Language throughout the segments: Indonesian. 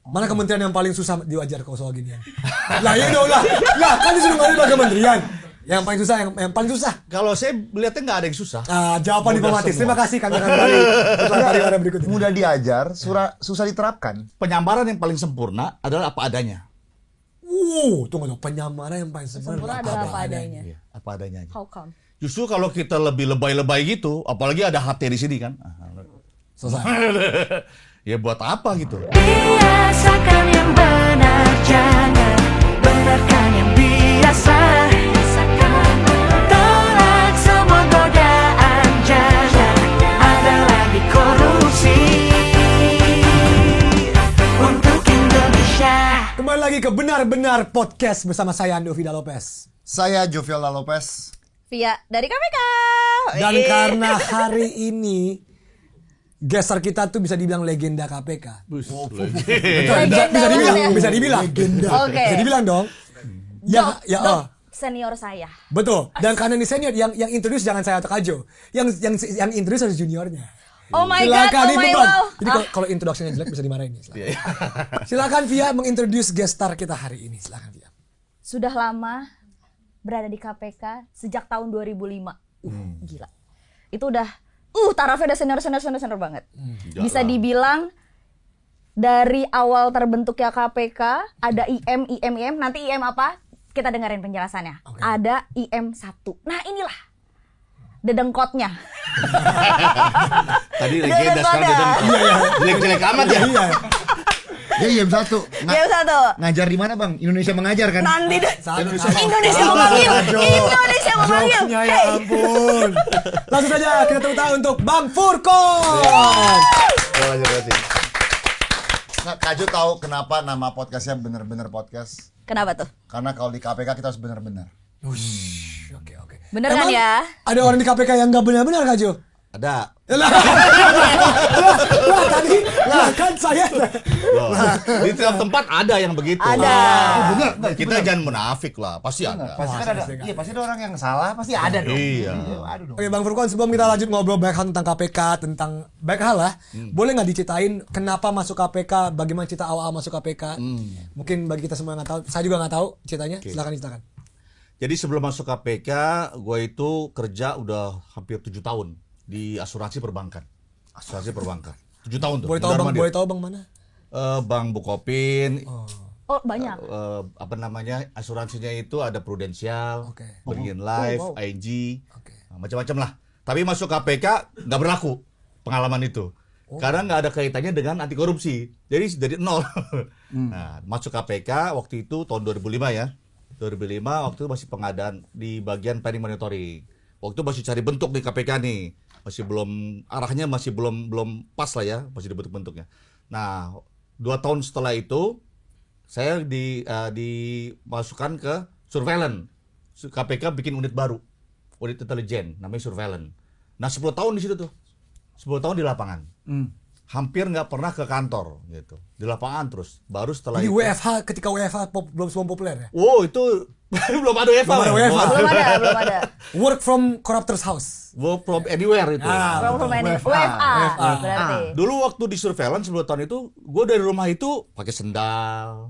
Mana kementerian yang paling susah diwajar kalau soal ginian? Lah ya dong lah. Lah kan disuruh nggak kementerian. Yang paling susah, yang paling susah. Kalau saya melihatnya nggak ada yang susah. Jawaban diplomatis. Terima kasih kami akan kembali setelah pariwara berikut ini. Mudah diajar, susah diterapkan. Penyamaran yang paling sempurna adalah apa adanya. Tunggu. Penyamaran yang paling Sempurna adalah apa adanya. Iya, apa adanya aja. How come? Justru kalau kita lebih lebay-lebay gitu, apalagi ada HT di sini kan. Selesai. Ya buat apa gitu. Biasakan yang benar, jangan benarkan yang biasa. Tolak semua godaan, jangan ada lagi korupsi untuk Indonesia. Kembali lagi ke Benar-Benar Podcast bersama saya Ando Vida Lopez. Saya Jovialda Lopez. Via dari KPK. Dan karena hari ini gestar kita tuh bisa dibilang legenda KPK. Bisa dibilang. Legenda. Oke. Bisa dibilang dong. Dok, senior saya. Betul. Dan karena ini senior, yang introduce jangan saya atau Kajo. Yang introduce harus juniornya. Oh my Silakan, god, ini oh my beban. wow. Jadi kalau introduction-nya jelek bisa dimarahin nih. Silakan Via mengintroduce gestar kita hari ini. Silakan Via. Sudah lama berada di KPK sejak tahun 2005. Gila. Itu udah tarafnya udah senior banget. Bisa dibilang dari awal terbentuknya KPK ada IM, nanti IM apa? Kita dengerin penjelasannya. Okay. Ada IM 1. Nah, inilah dedengkotnya. Tadi legenda sekarang jelek-jelek amat ya. Iya. Dia IM 1. IM 1. Ngajar di mana, Bang? Indonesia mengajar kan? Nanti deh. Indonesia memanggil. Indonesia memanggil. Ya ampun. Langsung saja kita tepuk tangan untuk Bang Furkon. Nah, Kaju tahu kenapa nama podcastnya Bener-Bener Podcast? Kenapa tuh? Karena kalau di KPK kita harus benar-benar. Oke. Bener kan ya? Ada orang di KPK yang nggak benar-benar Kajo? Ada. Lah tadi kan saya. Di tiap tempat ada yang begitu. Ada. Benar. Kita jangan munafik lah, pasti ada. Pasti kan ada. Iya, pasti ada orang yang salah, pasti ada dong. Iya. Aduh dong. Oke Bang Furkon, sebelum kita lanjut ngobrol banyak hal tentang KPK, tentang banyak hal lah, boleh nggak diceritain kenapa masuk KPK, bagaimana cerita awal masuk KPK? Mungkin bagi kita semua yang nggak tahu, saya juga nggak tahu ceritanya. Silakan. Jadi sebelum masuk KPK, gue itu kerja udah hampir 7 tahun di asuransi perbankan. 7 tahun tuh. Boleh tahu bang mana? Bank Bukopin. Oh, banyak. Asuransinya itu ada Prudensial, Oke. Beringin Life, ING, Oke. macam-macam lah. Tapi masuk KPK nggak berlaku pengalaman itu. Karena nggak ada kaitannya dengan anti korupsi. Jadi dari nol. Nah, masuk KPK waktu itu tahun 2005 ya. 2005 waktu itu masih pengadaan di bagian planning monitoring. Waktu itu masih cari bentuk di KPK nih. Arahnya masih belum pas lah ya, masih dibentuk-bentuknya. Nah, 2 tahun setelah itu saya dimasukkan ke surveillance. KPK bikin unit baru, unit intelijen, namanya surveillance. Nah, 10 tahun di situ tuh, 10 tahun di lapangan. Hampir nggak pernah ke kantor gitu, di lapangan terus. Baru setelah Jadi itu. ketika WFH belum populer ya? Wow, itu belum ada WFH. Belum ada. Work from corruptor's house. Work from anywhere itu. WFA berarti. Dulu waktu di surveillance 10 tahun itu, gue dari rumah itu pakai sendal,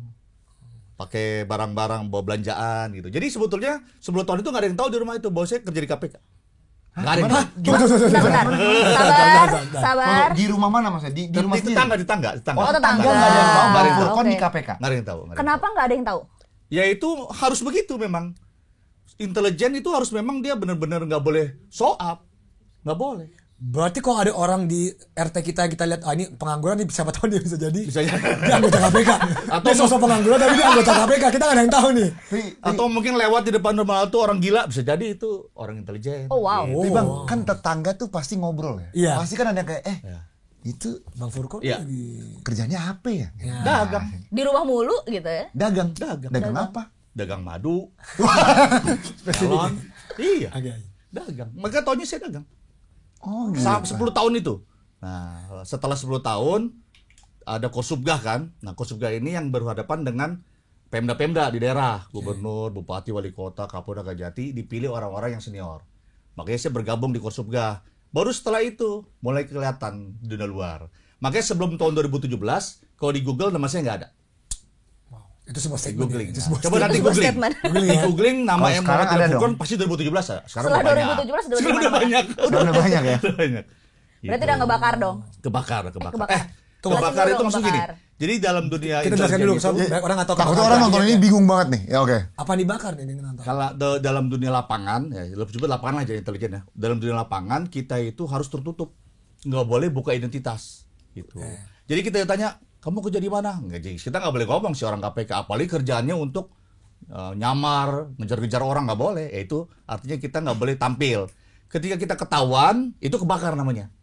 pakai barang-barang bawa belanjaan gitu. Jadi sebetulnya 10 tahun itu nggak ada yang tahu di rumah itu bahwa saya kerja di KPK. Nggak ada yang tahu. Sabar. Di rumah mana Mas? Di rumah sendiri? Di tangga. Oh, tetangga. Nggak ada yang tahu Bang Oke. Furkon di KPK. Nggak ada yang tahu. Kenapa nggak ada yang tahu? Ya itu harus begitu memang. Intelijen itu harus memang dia benar-benar nggak boleh show up. Nggak boleh. Berarti kalau ada orang di RT kita lihat ini pengangguran nih, siapa tahu dia bisa jadi Bisa jadi. dia anggota KPK. Atau sosok pengangguran tapi dia anggota KPK, kita nggak ada yang tahu nih. Atau mungkin lewat di depan rumah itu orang gila, bisa jadi itu orang intelijen. Oh wow. Tapi Bang, kan tetangga tuh pasti ngobrol ya. Iya. Pasti kan ada yang kayak itu Bang Furkon Iya. lagi kerjanya apa ya? Dagang. Di rumah mulu gitu ya? Dagang. Dagang. Dagang apa? Dagang madu. Melon. Iya. Oke. Dagang. Maka taunya saya dagang. Oh, gitu. 10 tahun itu. Nah, setelah 10 tahun ada Kosubgah kan. Nah, Kosubgah ini yang berhadapan dengan Pemda-Pemda di daerah, gubernur, bupati, wali kota, Kapolda, Kajati, dipilih orang-orang yang senior. Makanya saya bergabung di Kosubgah. Baru setelah itu mulai kelihatan di dunia luar. Makanya sebelum tahun 2017, kalau di Google nama saya nggak ada. Itu sebuah Di statement. googling. Itu sebuah Coba nanti Sebuah googling. statement. Di googling nama Kalau M. sekarang Muhammad ada Furqon dong. pasti 2017 ya. Sekarang Setelah udah banyak. 2017 udah Sekarang udah dimana-mana. banyak. Udah banyak ya. Udah banyak. Berarti udah ngebakar dong. Kebakar. Kebakar. Kebakar itu Jelasin maksud dulu gini. kebakar. Jadi dalam dunia Kita jelaskan dulu, intelijen soalnya itu, banyak orang nggak tahu Takutnya kebakar. orang nonton Iya, ini iya. bingung banget nih. Ya oke. Apa dibakar nih dengan nonton? kalau dalam dunia lapangan, ya lebih sebut lapangan aja intelijen ya. Dalam dunia lapangan kita itu harus tertutup, nggak boleh buka identitas, gitu. Jadi kita tanya, kamu kerja di mana? Nggak, jadi kita nggak boleh ngomong si orang KPK, apalagi kerjaannya untuk nyamar, ngejar-ngejar orang nggak boleh. Itu artinya kita nggak boleh tampil. Ketika kita ketahuan, itu kebakar namanya.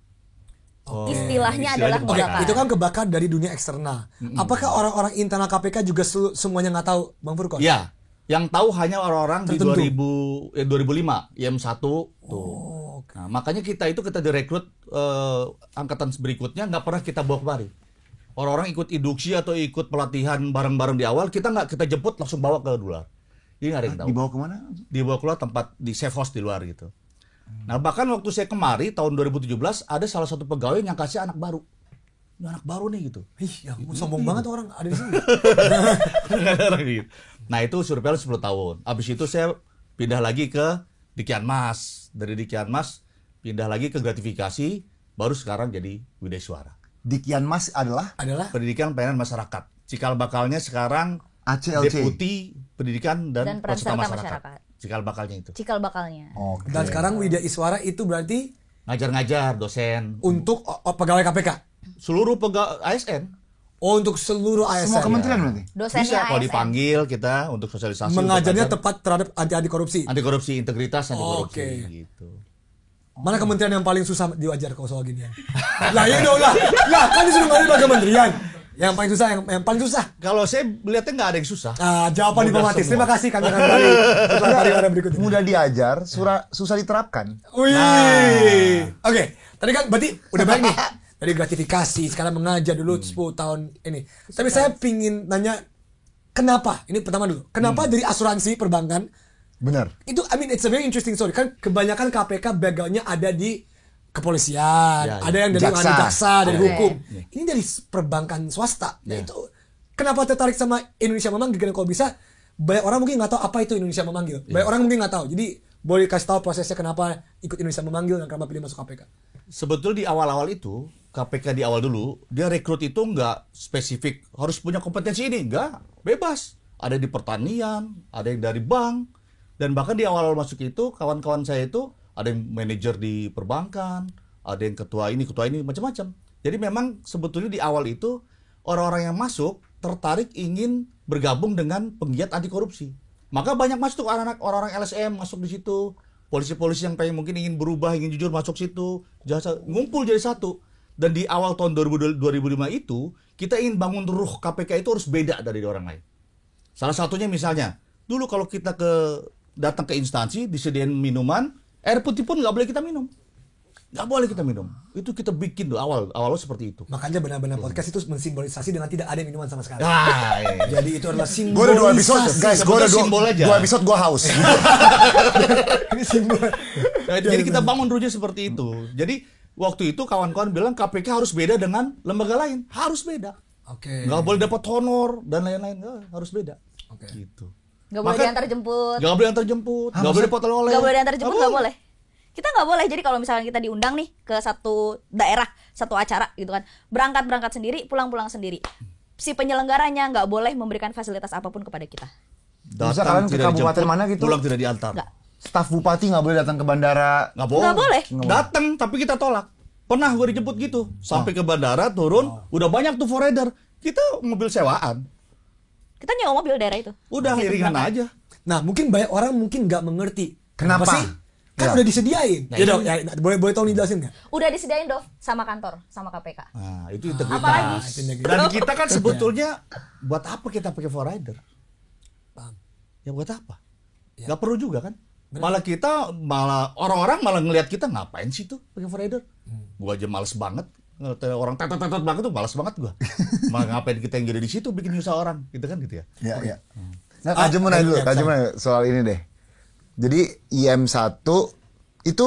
Istilahnya Istilahnya adalah Oke, kebakar. itu kan kebakar dari dunia eksternal. Apakah orang-orang internal KPK juga semuanya nggak tahu, Bang Furqon? Ya, yang tahu hanya orang-orang di Tertentu. 2005, IM1 tuh. oke. Nah, makanya kita direkrut angkatan berikutnya nggak pernah kita bawa kemari. Orang-orang ikut induksi atau ikut pelatihan bareng-bareng di awal, kita nggak kita jemput langsung bawa ke luar. Jadi nggak ada yang tahu. Dibawa kemana? Dibawa keluar tempat di safe house di luar gitu. Nah, bahkan waktu saya kemari tahun 2017 ada salah satu pegawai yang kasih anak baru. Ini anak baru nih gitu. Ih, ya ampun, sombong banget orang ada di sini. Nah, itu surveillance 10 tahun. Habis itu saya pindah lagi ke Dikianmas. Dari Dikianmas pindah lagi ke gratifikasi, baru sekarang jadi Widya Suara. Dikianmas adalah Adalah Pendidikan Pelayanan Masyarakat. Cikal bakalnya sekarang ACLC. Deputi Pendidikan dan Peran serta Konsultan masyarakat. Cikal bakalnya itu. Cikal bakalnya. Oke. dan sekarang Widya Iswara itu berarti Ngajar-ngajar, dosen. untuk pegawai KPK. Seluruh pegawai ASN Oh, untuk seluruh ASN. Semua kementerian berarti. Dosennya bisa kalau ASN. dipanggil kita untuk sosialisasi. Mengajarnya untuk tepat terhadap anti korupsi. anti korupsi, integritas anti korupsi Oke. gitu. Mana kementerian yang paling susah diwajar kalau soal ginian? Lah ya dong lah. Lah kan disuruh ngambil bagi kementerian. Yang paling susah, yang paling susah. Kalau saya lihatnya nggak ada yang susah. Jawaban Mudah diplomatis. semua. Terima kasih kami akan kembali setelah pariwara berikutnya. Mudah diajar, susah diterapkan. Wih. Oke, tadi kan berarti udah baik nih. Dari gratifikasi, sekarang mengajar dulu 10 tahun ini. Tapi saya pingin nanya, kenapa? Ini pertama dulu. Kenapa dari asuransi perbankan Benar. itu, I mean it's a very interesting story. Kan kebanyakan KPK backgroundnya ada di kepolisian, Ya, ya. ada yang dari Jaksa. jaksa, dari Oke. hukum. Ini dari perbankan swasta. Nah itu kenapa tertarik sama Indonesia Memanggil? Karena kalau bisa banyak orang mungkin nggak tahu apa itu Indonesia Memanggil. Banyak orang mungkin nggak tahu. Jadi boleh kasih tahu prosesnya kenapa ikut Indonesia Memanggil dan kenapa pilih masuk KPK. Sebetulnya di awal-awal itu KPK di awal dulu dia rekrut itu nggak spesifik harus punya kompetensi ini, nggak, bebas. Ada di pertanian, ada yang dari bank, dan bahkan di awal-awal masuk itu kawan-kawan saya itu ada yang manajer di perbankan, ada yang ketua ini macam-macam. Jadi memang sebetulnya di awal itu orang-orang yang masuk tertarik ingin bergabung dengan penggiat anti korupsi. Maka banyak masuk anak-anak orang-orang LSM masuk di situ, polisi-polisi yang pengen mungkin ingin berubah, ingin jujur masuk situ, jasa ngumpul jadi satu. Dan di awal tahun 2005 itu kita ingin bangun ruh KPK itu harus beda dari orang lain. Salah satunya misalnya, dulu kalau kita datang ke instansi disediain minuman, air putih pun nggak boleh kita minum. Nggak boleh kita minum. Itu kita bikin tuh awal seperti itu. Makanya benar-benar podcast itu mensimbolisasi dengan tidak ada minuman sama sekali. Nah, iya. Jadi itu adalah simbol. Gue udah 2 episode, guys. Gue udah Simbol aja. 2 episode gue haus. Ini simbol. Nah, jadi kita bangun ruhnya seperti itu. Jadi waktu itu kawan-kawan bilang KPK harus beda dengan lembaga lain, harus beda. Oke. Nggak boleh dapat honor dan lain-lain, harus beda. Oke. Gitu. Gak boleh Maka- diantar jemput. Nggak boleh antar jemput, nggak boleh dapat oleh-oleh. Gak boleh diantar jemput, Nggak gak boleh. Kita nggak boleh. Jadi kalau misalnya kita diundang nih ke satu daerah, satu acara gitu kan, berangkat sendiri, pulang sendiri. Si penyelenggaranya nggak boleh memberikan fasilitas apapun kepada kita. Bisa kalian ke tidak kabupaten dijemput, mana gitu? Pulang tidak diantar. Nggak. Staf bupati nggak boleh datang ke bandara. Nggak boleh. Nggak boleh. Datang tapi kita tolak. Pernah gue dijemput gitu. Sampai ke bandara turun, udah banyak tuh forader. Kita mobil sewaan. Kita nyewa mobil daerah itu. Udah Gitu, iringan berangkat. aja. Nah, mungkin banyak orang mungkin nggak mengerti. Kenapa? sih? Kan Ya. udah disediain. Nah, Ya ini- dong, ya, boleh tolong dijelasin nggak? Udah disediain Dov sama kantor, sama KPK. Nah, itu integritas. Apalagi? Dan kita kan sebetulnya buat apa kita pakai forader? Paham. Ya buat apa? Nggak perlu juga kan? Malah orang-orang malah ngelihat kita ngapain sih tuh pakai forader? Gua aja males banget. Ngeliat orang tetot banget tuh males banget gua. Malah ngapain kita yang jadi di situ bikin nyusah orang, gitu kan gitu ya. Ya, ya. Nah, Kak Jemu nanya dulu, Kak Jemu nanya soal ini deh. Jadi IM1 itu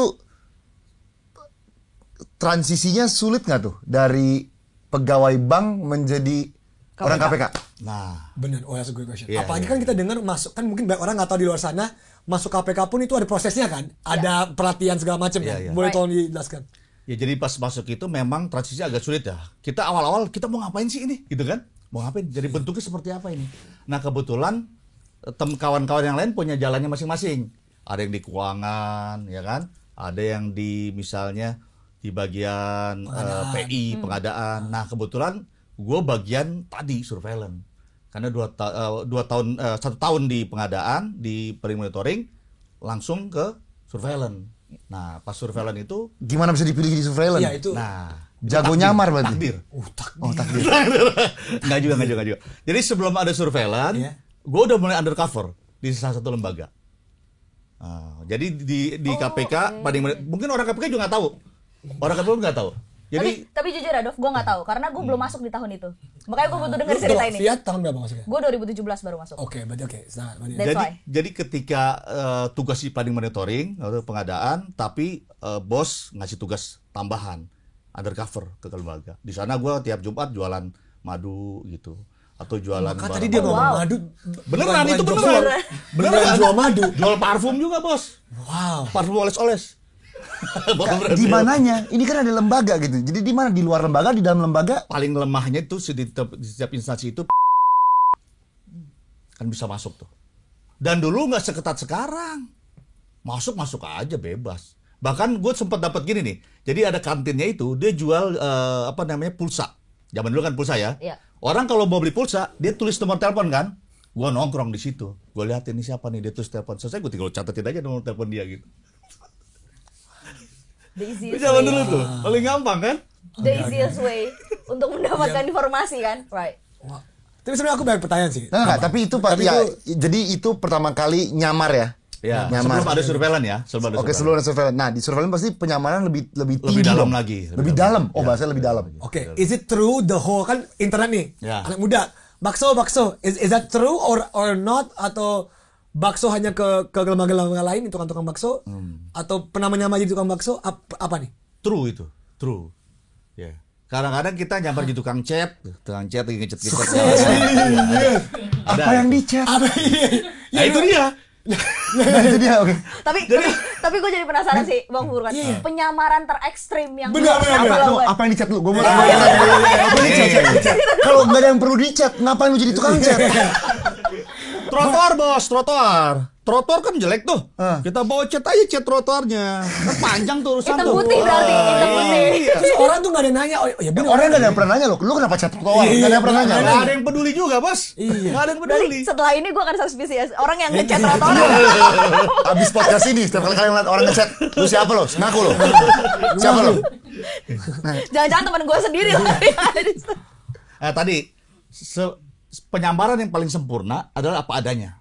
transisinya sulit nggak tuh dari pegawai bank menjadi orang KPK? Nah, Bener, oh that's a good question. Iya, Apalagi iya, kan kita dengar masuk, kan mungkin banyak orang nggak tahu di luar sana, masuk KPK pun itu ada prosesnya kan, ada pelatihan segala macam Iya, kan. iya. Boleh Right. tolong dijelaskan? ya jadi pas masuk itu memang transisi agak sulit ya. Kita awal-awal kita mau ngapain sih ini, gitu kan? Mau ngapain? Jadi bentuknya seperti apa ini? Nah kebetulan kawan-kawan yang lain punya jalannya masing-masing. Ada yang di keuangan, ya kan? Ada yang di misalnya di bagian PI pengadaan. Nah kebetulan gue bagian tadi surveillance. Karena 1 tahun di pengadaan, di monitoring, langsung ke surveillance. Nah pas surveillance itu, Gimana bisa dipilih jadi surveillance? Iya itu. nah Jago takdir, nyamar berarti. takdir. Oh, takdir. Nggak juga. Jadi sebelum ada surveillance, Iya. gue udah mulai undercover di salah satu lembaga. Jadi di KPK, mungkin orang KPK juga nggak tahu. Orang KPK nggak tahu. Jadi Tapi jujur ya, Dov, gue nggak tahu karena gue belum masuk di tahun itu. Makanya gue butuh denger Lu cerita Dok, ini. Fiat tahun berapa masuknya? Gue 2017 baru masuk. Oke, berarti oke. Nah, berarti- That's why. jadi ketika tugas di planning monitoring atau pengadaan, tapi bos ngasih tugas tambahan undercover ke lembaga. Di sana gue tiap Jumat jualan madu gitu atau jualan. Maka barang- tadi dia ngomong Wow. madu. Beneran bukan itu jual beneran. suara. Beneran jual madu. Jual parfum juga bos. Wow. Parfum oles-oles. Di mananya? Ini kan ada lembaga gitu. Jadi di mana? Di luar lembaga, di dalam lembaga? Paling lemahnya itu di setiap instansi itu kan bisa masuk tuh. Dan dulu nggak seketat sekarang. Masuk aja bebas. Bahkan gue sempat dapat gini nih. Jadi ada kantinnya itu dia jual pulsa. Zaman dulu kan pulsa ya. Iya. Orang kalau mau beli pulsa dia tulis nomor telepon kan. Gue nongkrong di situ. Gue lihat ini siapa nih, dia tulis telepon. Selesai gue tinggal catetin aja nomor telepon dia gitu. The Itu easiest zaman way. dulu tuh paling gampang kan. The easiest way untuk mendapatkan informasi kan, right? Wah. Tapi sebenarnya aku banyak pertanyaan sih. Enggak, tapi itu Tapi ya, itu- jadi itu pertama kali nyamar ya. Ya, Nyamar. sebelum ada surveillance ya. Sebelum ada Oke, sebelum ada surveillance. Nah, di surveillance pasti penyamaran lebih tinggi dalam dong. lagi. Lebih dalam. Oh, bahasanya lebih dalam. Oke, is it true the whole kan internet nih, Ya. anak muda, bakso, is that true or not, atau bakso hanya ke lembaga-lembaga lain, tukang-tukang bakso, atau pernah menyamar jadi tukang bakso, apa nih? True itu, true. Ya. Kadang-kadang kita nyamper di tukang cat lagi ngecet-ngecet. Apa yang dicat? Apa Nah, itu dia. Nah, itu dia, oke. Tapi gue jadi penasaran sih, Bang Furkan. Penyamaran terekstrim yang Benar, lu benar, benar. lakukan. Apa yang dicat lu? Gue mau apa yang dicat? Kalau nggak ada yang perlu dicat, ngapain lu jadi tukang cat? Trotoar, bos, trotoar. Trotoar kan jelek tuh. Kita bawa cat aja cat trotoarnya. Kan panjang tuh urusan Hitam tuh. putih berarti, hitam putih. Terus orang tuh nggak ada yang nanya, oh ya benar. Orang nggak ada yang pernah nanya lo, lu kenapa cat trotoar? Nggak ada yang pernah nanya. Nggak ada yang peduli juga, bos. Nggak ada yang Berarti peduli. setelah ini gue akan suspicious orang yang ngecat trotoar. Abis podcast ini, setiap kali kalian ngeliat orang ngecat, lu siapa lo? Ngaku lo. Siapa lo? Jangan-jangan teman gue sendiri lah. Tadi penyamaran yang paling sempurna adalah apa adanya.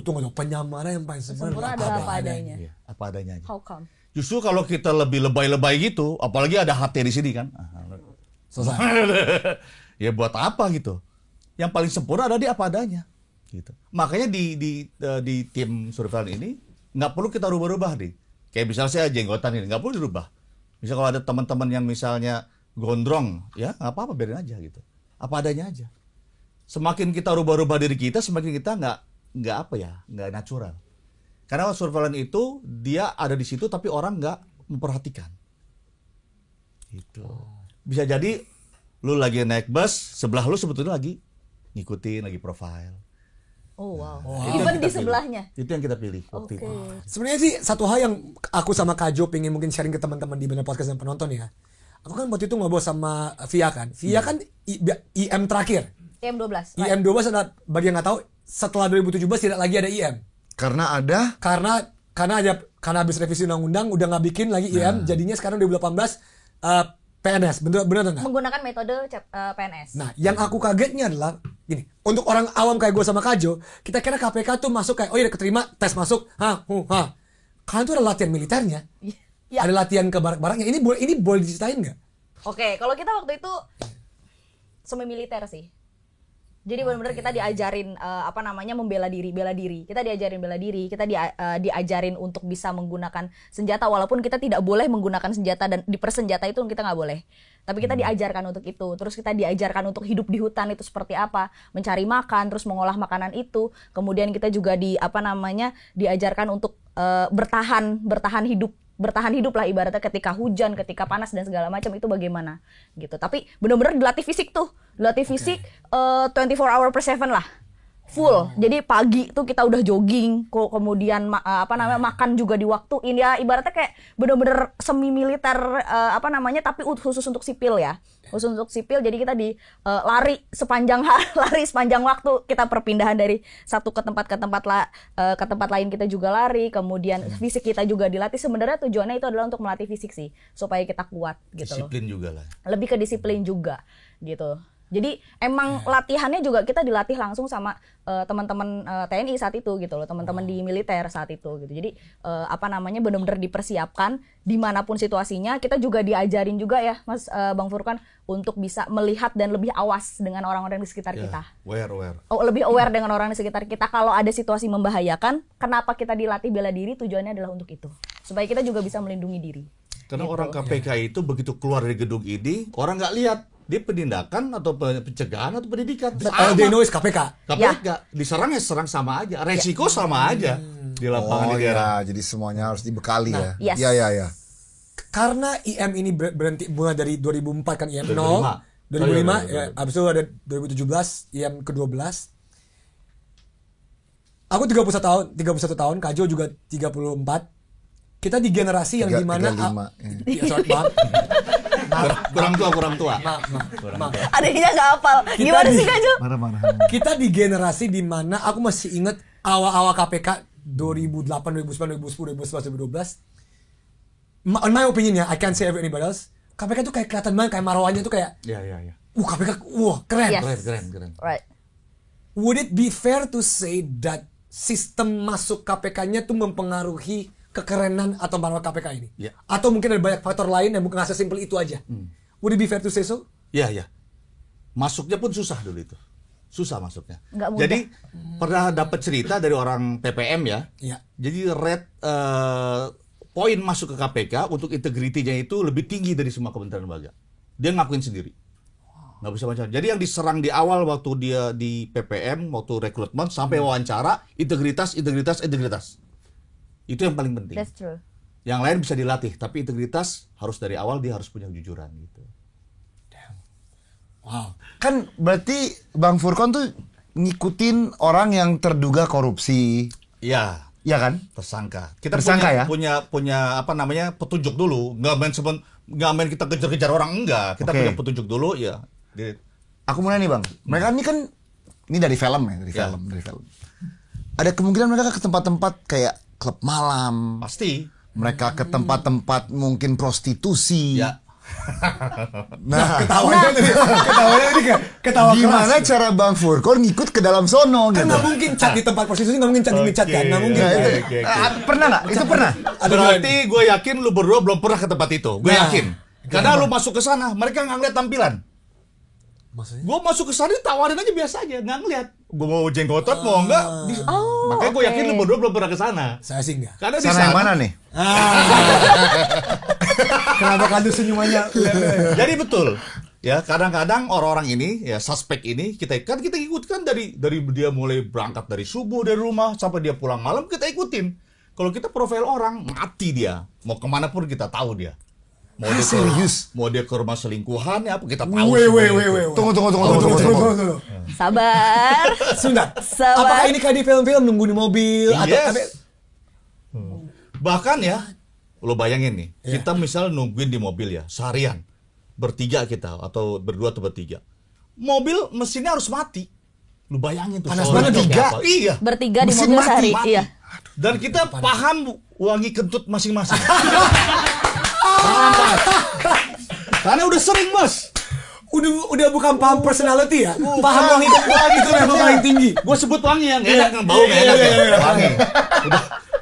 Tunggu, penyamaran yang paling Sempurna adalah apa adanya. Iya, apa adanya aja. How come? Justru kalau kita lebih lebay-lebay gitu, apalagi ada HT di sini kan. Selesai. Ya buat apa gitu? Yang paling sempurna ada di apa adanya. Gitu. Makanya di tim surveillance ini nggak perlu kita rubah-rubah nih. Kayak misalnya saya jenggotan ini nggak perlu dirubah. Misal kalau ada teman-teman yang misalnya gondrong, ya nggak apa-apa, biarin aja gitu. Apa adanya aja. Semakin kita rubah-rubah diri kita, semakin kita nggak natural. Karena surveillance itu dia ada di situ tapi orang nggak memperhatikan. Gitu. Bisa jadi lu lagi naik bus, sebelah lu sebetulnya lagi ngikutin, lagi profile. Oh wow. Itu yang Even kita di pilih. sebelahnya. Itu yang kita pilih waktu Oke. itu. Sebenarnya sih satu hal yang aku sama Kajo pengen mungkin sharing ke teman-teman di Bener Podcast dan penonton ya. Aku kan waktu itu ngobrol sama Via kan. Via kan IM terakhir. IM12. IM 12 adalah bagi yang nggak tahu, setelah 2017 tidak lagi ada IM. Karena ada Karena habis revisi undang-undang udah nggak bikin lagi IM, jadinya sekarang 2018 PNS. Bener nggak? Menggunakan metode PNS. Nah, yang aku kagetnya adalah gini, untuk orang awam kayak gue sama Kajo, kita kira KPK tuh masuk kayak, oh iya keterima, tes masuk, kalian tuh ada latihan militernya, Ya. ada latihan ke barak-baraknya. Ini boleh diceritain nggak? Oke, kalau kita waktu itu semi militer sih. Jadi benar-benar kita diajarin membela diri. Kita diajarin bela diri, kita diajarin untuk bisa menggunakan senjata walaupun kita tidak boleh menggunakan senjata dan di persenjata itu kita nggak boleh. Tapi kita diajarkan untuk itu. Terus kita diajarkan untuk hidup di hutan itu seperti apa, mencari makan, terus mengolah makanan itu. Kemudian kita juga diajarkan untuk bertahan hidup lah ibaratnya ketika hujan, ketika panas dan segala macam itu bagaimana gitu. Tapi benar-benar dilatih fisik 24 hour per 7 lah. Full. Jadi pagi tuh kita udah jogging, kemudian makan juga diwaktuin ya, ibaratnya kayak bener-bener semi militer tapi khusus untuk sipil ya. Khusus untuk sipil, jadi kita lari sepanjang waktu, kita perpindahan dari satu ke tempat lain kita juga lari, kemudian fisik kita juga dilatih. Sebenarnya tujuannya itu adalah untuk melatih fisik sih, supaya kita kuat gitu loh. Disiplin juga lah. Lebih ke disiplin juga gitu. Jadi emang latihannya juga kita dilatih langsung sama teman-teman TNI saat itu gitu loh, teman-teman di militer saat itu gitu. Jadi benar-benar dipersiapkan dimanapun situasinya. Kita juga diajarin juga ya Mas Bang Furqan untuk bisa melihat dan lebih awas dengan orang-orang di sekitar kita. Lebih aware dengan orang di sekitar kita. Kalau ada situasi membahayakan, kenapa kita dilatih bela diri? Tujuannya adalah untuk itu, supaya kita juga bisa melindungi diri. Karena orang KPK itu begitu keluar dari gedung ini, orang nggak lihat dia penindakan atau pencegahan atau pendidikan. They know is KPK. Diserang ya serang sama aja, resiko sama aja di lapangan di daerah. Jadi semuanya harus dibekali ya. Yes. Iya. Karena IM ini berhenti mulai dari 2004 kan IM 2005. 2005 ya, habis itu ada 2017 IM ke-12. Aku 31 tahun, Kajo juga 34. Kita di generasi yang dimana kurang tua. Adanya nggak hafal. Gimana sih Kak Jo? Marah-marah. Kita di generasi dimana aku masih ingat awal-awal KPK 2008, 2009, 2010, 2011. On my opinion ya, I can't say anybody else. KPK tuh kayak kelihatan banget, kayak marwahnya tuh kayak. Iya. KPK, keren. Yes. Keren. Right. Would it be fair to say that sistem masuk KPK-nya tuh mempengaruhi kekerenan atau marwah KPK ini? Ya. Atau mungkin ada banyak faktor lain yang bukan sesimpel itu aja. Would it be fair to say so? Iya. Masuknya pun susah dulu itu. Susah masuknya. Nggak mudah. Jadi pernah dapat cerita dari orang PPM ya. Iya. Jadi poin masuk ke KPK untuk integritinya itu lebih tinggi dari semua kementerian lembaga. Dia ngakuin sendiri. Nggak bisa macam. Jadi yang diserang di awal waktu dia di PPM, waktu rekrutmen sampai wawancara, integritas. Itu yang paling penting. That's true. Yang lain bisa dilatih, tapi integritas harus dari awal dia harus punya kejujuran gitu. Wow. Kan berarti Bang Furqan tuh ngikutin orang yang terduga korupsi. Iya. Iya kan? Tersangka. Kita Tersangka punya petunjuk dulu. Nggak main kita kejar-kejar orang, enggak. Kita punya petunjuk dulu ya. Aku mau nanya nih Bang. Mereka ini kan dari film ya, dari film. Ada kemungkinan mereka ke tempat-tempat kayak klub malam. Pasti. Mereka ke tempat-tempat mungkin prostitusi. Ya. Ketawanya ketawa Gimana keras. cara Bang Furqan ngikut ke dalam sono Kan gitu? nggak mungkin chat di tempat prostitusi, nggak mungkin chat di chat kan, nggak mungkin. Oke. Pernah nggak? Itu pernah? Berarti gue yakin lu berdua belum pernah ke tempat itu. Gue yakin. Karena lu masuk ke sana, mereka nggak ngeliat tampilan. Maksudnya? Gue masuk ke sana tawarin aja biasa aja, nggak ngeliat. Gue mau jenggotot mau enggak. Makanya gue yakin lu berdua belum pernah ke sana. Saya sih enggak. Karena di Sana yang mana nih? Kenapa kalian senyumannya? Jadi betul. Ya, kadang-kadang orang-orang ini, ya suspek ini kita ikutkan dari dia mulai berangkat dari subuh dari rumah sampai dia pulang malam kita ikutin. Kalau kita profil orang mati dia, mau kemana pun kita tahu dia. Serius? Mau dia ke rumah selingkuhan ya apa kita tahu. Tunggu. Sabar. Sudah. Sabar. Apakah ini kayak di film-film nunggu di mobil atau Yes. Bahkan ya, lo bayangin nih, kita misal nungguin di mobil ya, seharian, bertiga kita, atau berdua atau bertiga. Mobil mesinnya harus mati. Lo bayangin tuh. Panas soalnya banget, tiga. tiga. Iya. Bertiga di Mesin mobil mati, sehari. Mati. Iya. Dan kita paham wangi kentut masing-masing. Karena udah sering, Mas. Udah bukan paham personality ya? Paham wangi itu level paling tinggi. Gue sebut wangi yang enak, yang bau enak. Wangi.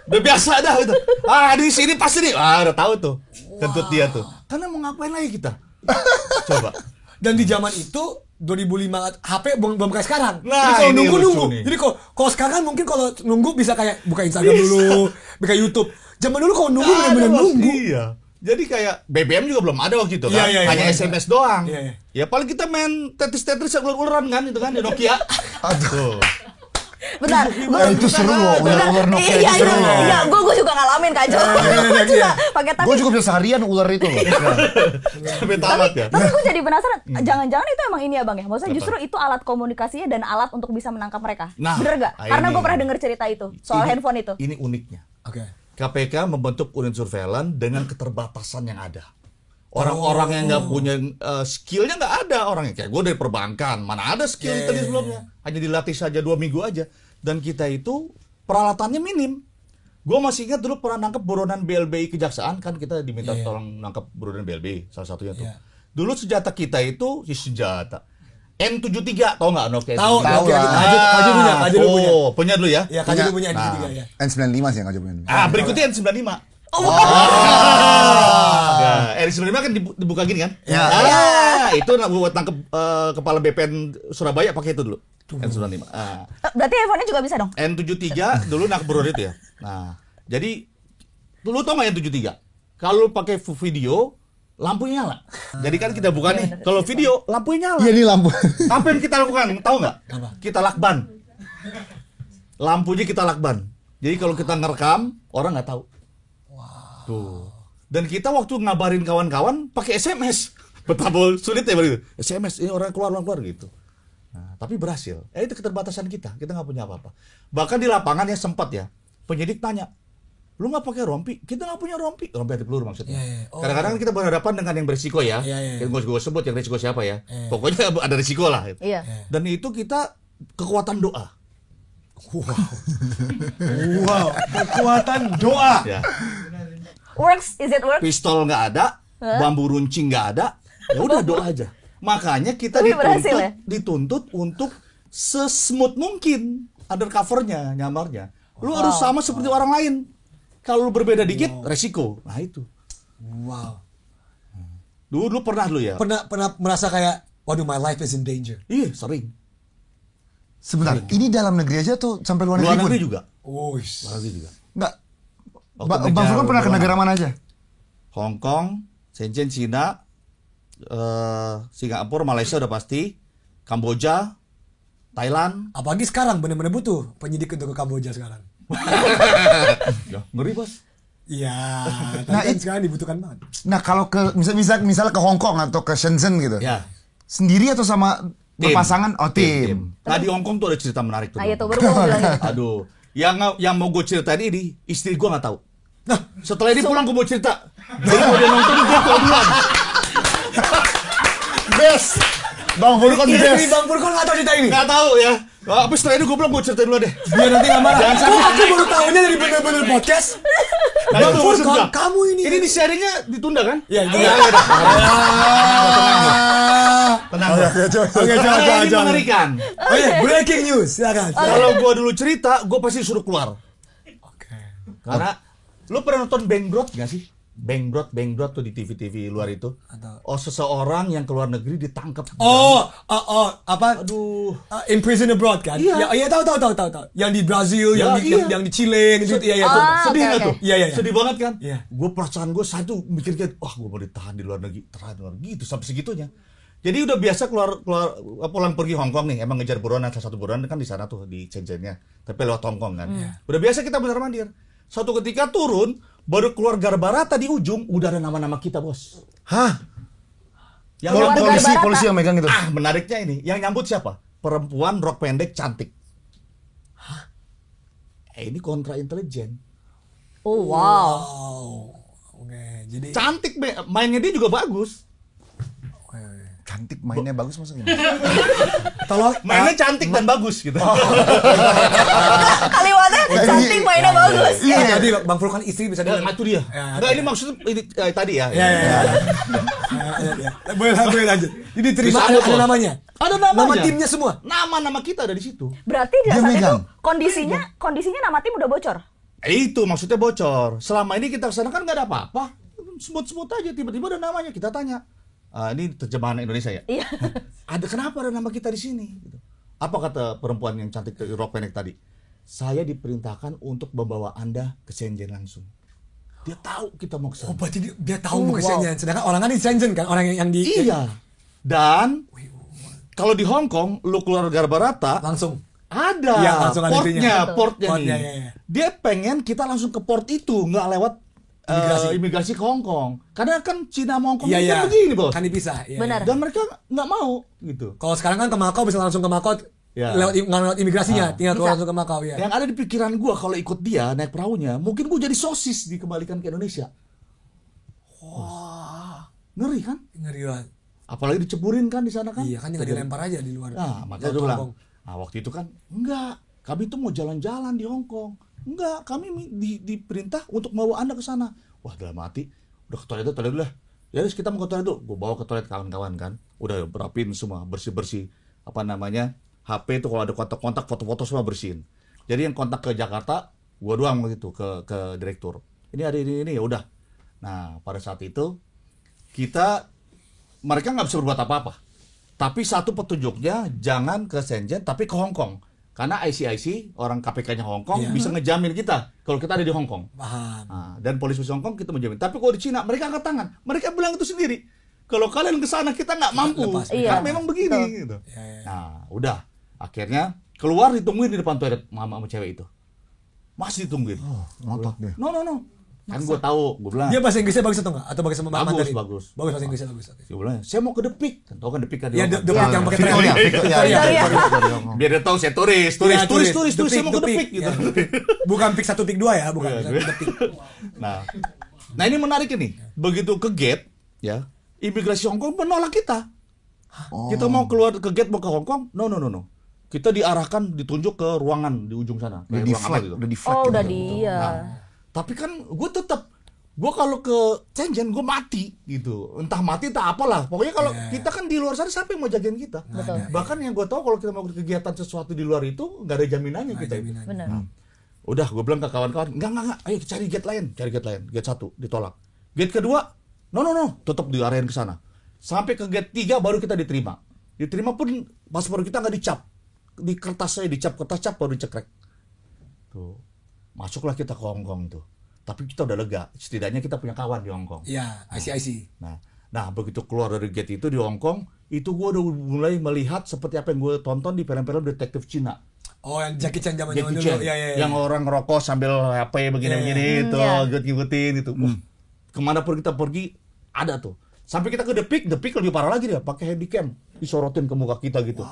Udah biasa dah itu. Di sini pasti nih. Udah tahu tuh kentut dia tuh. Karena mau ngapain lagi kita? Coba. Dan di zaman itu 2005 HP belum kayak sekarang. Nah, jadi kalau ini nunggu. lucu nih. Jadi kalau sekarang mungkin kalau nunggu bisa kayak buka Instagram dulu, buka YouTube. Zaman dulu kalau nunggu benar-benar nunggu. Iya. Jadi kayak BBM juga belum ada waktu itu kan. Iya, Hanya iya. SMS doang. Iya, iya. Ya paling kita main Tetris yang ular-ularan kan itu kan di Nokia. Aduh. Bentar. Itu seru loh, ular Nokia Iya, itu seru loh. iya, gue juga ngalamin Kak Jo. Gue juga pakai tapi Gue juga bisa seharian ular itu loh. Sampai tamat ya. tapi gue jadi penasaran, jangan-jangan itu emang ini ya Bang ya? Maksudnya justru itu alat komunikasinya dan alat untuk bisa menangkap mereka. Nah, Bener gak? ini. Karena gue pernah dengar cerita itu soal Ini- handphone itu. Ini uniknya. Oke. KPK membentuk unit surveillance dengan keterbatasan yang ada. Orang-orang yang nggak punya skillnya nggak ada orangnya. Kayak gue dari perbankan, mana ada skill tadi sebelumnya. Hanya dilatih saja 2 minggu aja. Dan kita itu peralatannya minim. Gue masih ingat dulu pernah nangkep buronan BLBI Kejaksaan, kan kita diminta tolong nangkep buronan BLBI, salah satunya tuh. Iya. Dulu senjata kita itu senjata N73, tau nggak Nokia? Tahu, Tahu Nokia. lah. Kaju punya. Punya dulu ya. Ya, Kaju punya Nah, N3 ya. N95 sih yang ngajarin. Berikutnya N95. N95 kan dibuka gini kan? Ya. Itu buat tangkep kepala BPN Surabaya pakai itu dulu. N95. Berarti handphonenya juga bisa dong? N73 dulu nangkep buron itu ya. Nah, jadi lu tau nggak N73? Kalau lu pakai video, lampunya nyala. Jadi kan kita buka nih. Kalau video, lampunya nyala. Iya nih lampu. Apa yang kita lakukan? Tahu nggak? Apa? Kita lakban. Lampunya kita lakban. Jadi kalau kita ngerekam, orang nggak tahu. Tuh. Dan kita waktu ngabarin kawan-kawan pakai SMS. Betapa sulitnya begitu. SMS ini orang keluar gitu. Nah, tapi berhasil. Itu keterbatasan kita. Kita nggak punya apa-apa. Bahkan di lapangan ya sempat ya. Penyidik tanya, lu nggak pakai rompi? Kita nggak punya rompi. Rompi anti peluru maksudnya. Iya, iya. Oh. Kadang-kadang kita berhadapan dengan yang berisiko ya. Iya, iya. Gue sebut yang risiko siapa ya. Iya. Pokoknya ada risiko lah. Iya. Dan itu kita kekuatan doa. Wow, kekuatan doa. Ya. Works? Is it work? Pistol nggak ada, bambu runcing nggak ada, ya udah doa aja. Makanya kita Tapi berhasil ya? dituntut untuk sesmooth mungkin undercovernya, nyamarnya. Lu harus sama seperti orang lain. Kalau lu berbeda dikit, resiko. Nah itu. Wow. Dulu pernah lu ya? Pernah merasa kayak, waduh, my life is in danger. Iya, sering. Sebentar, ini dalam negeri aja tuh sampai luar Luar negeri negeri pun? juga. Oh, Luar negeri juga. Enggak. Waktu Bang Furkan pernah ke negara mana aja? Hong Kong, Shenzhen, Cina, Singapura, Malaysia udah pasti, Kamboja, Thailand. apalagi sekarang benar-benar butuh penyidik untuk ke Kamboja sekarang. Ya, ngeri bos. Iya, Nah, kan sekarang dibutuhkan banget. Nah, kalau ke misalnya ke Hong Kong atau ke Shenzhen gitu. Ya. Sendiri atau sama berpasangan? Oh, tim. Nah di Hong Kong tuh ada cerita menarik tuh. Nah, itu baru gue mau bilang gitu. Aduh, yang mau gue ceritain ini istri gue nggak tahu. Nah, setelah ini pulang gue mau cerita. Jadi kalau dia nonton dia keoduan. Best. Bang Furkan Istri best. Bang Purkon nggak tahu cerita ini. Nggak tahu ya. Tapi setelah ini gue bilang gue ceritain dulu deh. Biar nanti nggak marah. Jangan sampai- Aku baru tahunya dari bener-bener podcast. Nah, Bang itu Furkan, maksud gua. kamu ini. Ini di sharingnya ditunda kan? Iya, itu. Tenang. Oke, jangan, Karena ini jangan. mengerikan. Oh iya, breaking news, silakan. Kalau gue dulu cerita, gue pasti suruh keluar. Oke. Karena lu pernah nonton Bang Brot gak sih? Bang Brot tuh di TV luar itu. Atau- Oh, seseorang yang keluar negeri ditangkap. Oh, apa? Aduh. In prison abroad kan? Iya. Iya, tahu. Yang di Brazil, Ya, yang iya. di Chile, gitu. Iya, tuh. Sedih oke, nggak oke. tuh? Iya. Sedih banget kan? Iya. Gue perasaan gue saat itu mikirnya, wah gue mau ditahan di luar negeri, gitu sampai segitunya. Jadi udah biasa keluar pulang pergi Hong Kong nih, emang ngejar buronan, salah satu buronan kan di sana tuh di Shenzhen-nya, tapi lewat Hong Kong kan. Udah biasa kita bener-bener. Suatu ketika turun, baru keluar Garbarata di ujung, udah ada nama-nama kita bos. Hah? Yang Keluar nyambut Garbarata. Polisi yang megang gitu. menariknya ini, yang nyambut siapa? Perempuan rok pendek cantik. Ini kontra intelijen. Oh, wow. Wow. Oke, jadi Cantik, mainnya dia juga bagus. Cantik mainnya bagus maksudnya. tolong Mainnya cantik dan bagus gitu. Kalimatnya cantik, mainnya bagus. Iya, tadi Bang Furkan istri bisa Nah, dengar. itu dia. Ya, Enggak, ini maksudnya ini tadi ya. Iya. Boleh lanjut. Jadi terima Disambut, ada Bos. namanya. Ada namanya. Nama timnya semua. Nama kita ada di situ. Berarti di Dia saat itu megang. kondisinya nama tim udah bocor. Itu maksudnya bocor. Selama ini kita kesana kan nggak ada apa-apa. Semut-semut aja tiba-tiba ada namanya. Kita tanya. ini terjemahan Indonesia ya. Iya. Kenapa ada nama kita di sini? Gitu. Apa kata perempuan yang cantik dari rok pendek tadi? Saya diperintahkan untuk membawa Anda ke Shenzhen langsung. Dia tahu kita mau ke sana. Oh, berarti dia tahu mau ke Shenzhen. Sedangkan orang kan di Shenzhen kan, orang yang di Iya. Dan kalau di Hong Kong, lu keluar negara Barata, langsung. ada Iya, langsung ada itunya. portnya Portnya, nih. iya. Dia pengen kita langsung ke port itu, nggak lewat imigrasi ke Hong Kong. Karena kan Cina sama Hong Kong Iya, kan iya. begini, Bos. Kan dipisah. Iya, Benar. iya. Dan mereka nggak mau gitu. Kalau sekarang kan ke Makau bisa langsung ke Makau. Ya. Nggak lewat imigrasinya, tinggal keluar Bisa. langsung ke Makau ya. Yang ada di pikiran gua kalau ikut dia naik perahunya, mungkin gua jadi sosis dikembalikan ke Indonesia. Wah, ngeri kan? Ngeri banget. Apalagi diceburin kan di sana kan? Iya kan tinggal dilempar aja di luar. Nah, makanya Laut gue bilang, Hongkong. nah waktu itu kan, enggak, kami tuh mau jalan-jalan di Hong Kong. Enggak, kami diperintah untuk membawa Anda ke sana. Wah, dalam hati, udah ke toilet dulu lah. Ya udah kita mau ke toilet dulu. Gue bawa ke toilet kawan-kawan kan. Udah berapin semua, bersih-bersih. Apa namanya, HP itu kalau ada kontak-kontak, foto-foto semua bersihin. Jadi yang kontak ke Jakarta, gue doang gitu, ke direktur. Ini ada ini, ya udah. Nah, pada saat itu, mereka nggak bisa berbuat apa-apa. Tapi satu petunjuknya, jangan ke Shenzhen, tapi ke Hong Kong. Karena ICIC, orang KPK-nya Hong Kong, Iya. bisa ngejamin kita kalau kita ada di Hong Kong. Paham. Nah, dan polisi Hong Kong kita menjamin. Tapi kalau di Cina, mereka angkat tangan. Mereka bilang itu sendiri. Kalau kalian ke sana, kita nggak mampu. Lepas. Karena Iya. memang begini. Gitu. Iya, iya. Nah, udah. Akhirnya, keluar ditungguin di depan toilet sama cewek itu. Masih ditungguin. Ngotot dia. No. Kan gue tahu, gue bilang. Dia bahasa Inggrisnya bagus atau enggak? Atau bagus sama Mandarin? Bagus. Bagus bahasa Inggrisnya bagus. Oke. Dia bilang, saya mau ke The Peak. Kan tau kan The Peak kan di Iya, Hong The Kong. Peak yang pakai tren. Victoria, Victoria. Victoria. Biar dia tahu saya turis, Iya, saya mau ke The Peak gitu. Ya, The Peak. Bukan Peak 1, Peak 2 ya, bukan. Iya, The Peak. Nah ini menarik ini. Begitu ke gate, ya, imigrasi Hong Kong menolak kita. Kita mau keluar ke gate mau ke Hong Kong, no. Kita diarahkan, ditunjuk ke ruangan di ujung sana. Udah Kayak di ruang apa flag, gitu. udah di flag. Oh, gitu. udah dia. Tapi kan gue kalau ke Shenzhen gue mati gitu. Entah mati entah apalah. Pokoknya kalau kita kan di luar sana siapa yang mau jagain kita? Betul. Bahkan yang gue tahu kalau kita mau kegiatan sesuatu di luar itu nggak ada jaminannya kita. Benar. Udah, gue bilang ke kawan-kawan, enggak, ayo cari gate lain, gate 1 ditolak. Gate kedua, no, tetap diarahin ke sana. Sampai ke gate 3 baru kita diterima. Diterima pun paspor kita nggak dicap. Di kertas saya dicap, kertas cap baru dicekrek. Tuh, masuklah kita ke Hong Kong tuh. Tapi kita udah lega, setidaknya kita punya kawan di Hong Kong. Iya, IC. Nah, begitu keluar dari gate itu di Hong Kong, itu gue udah mulai melihat seperti apa yang gue tonton di film-film detektif Cina. Oh, yang Jackie Chan zaman Jackie dulu. Chan, Iya. yang orang ngerokok sambil HP begini-begini itu, Iya. ngikutin itu. Kemana pun kita pergi ada tuh. Sampai kita ke The Peak lebih parah lagi dia, pakai handycam, disorotin ke muka kita gitu.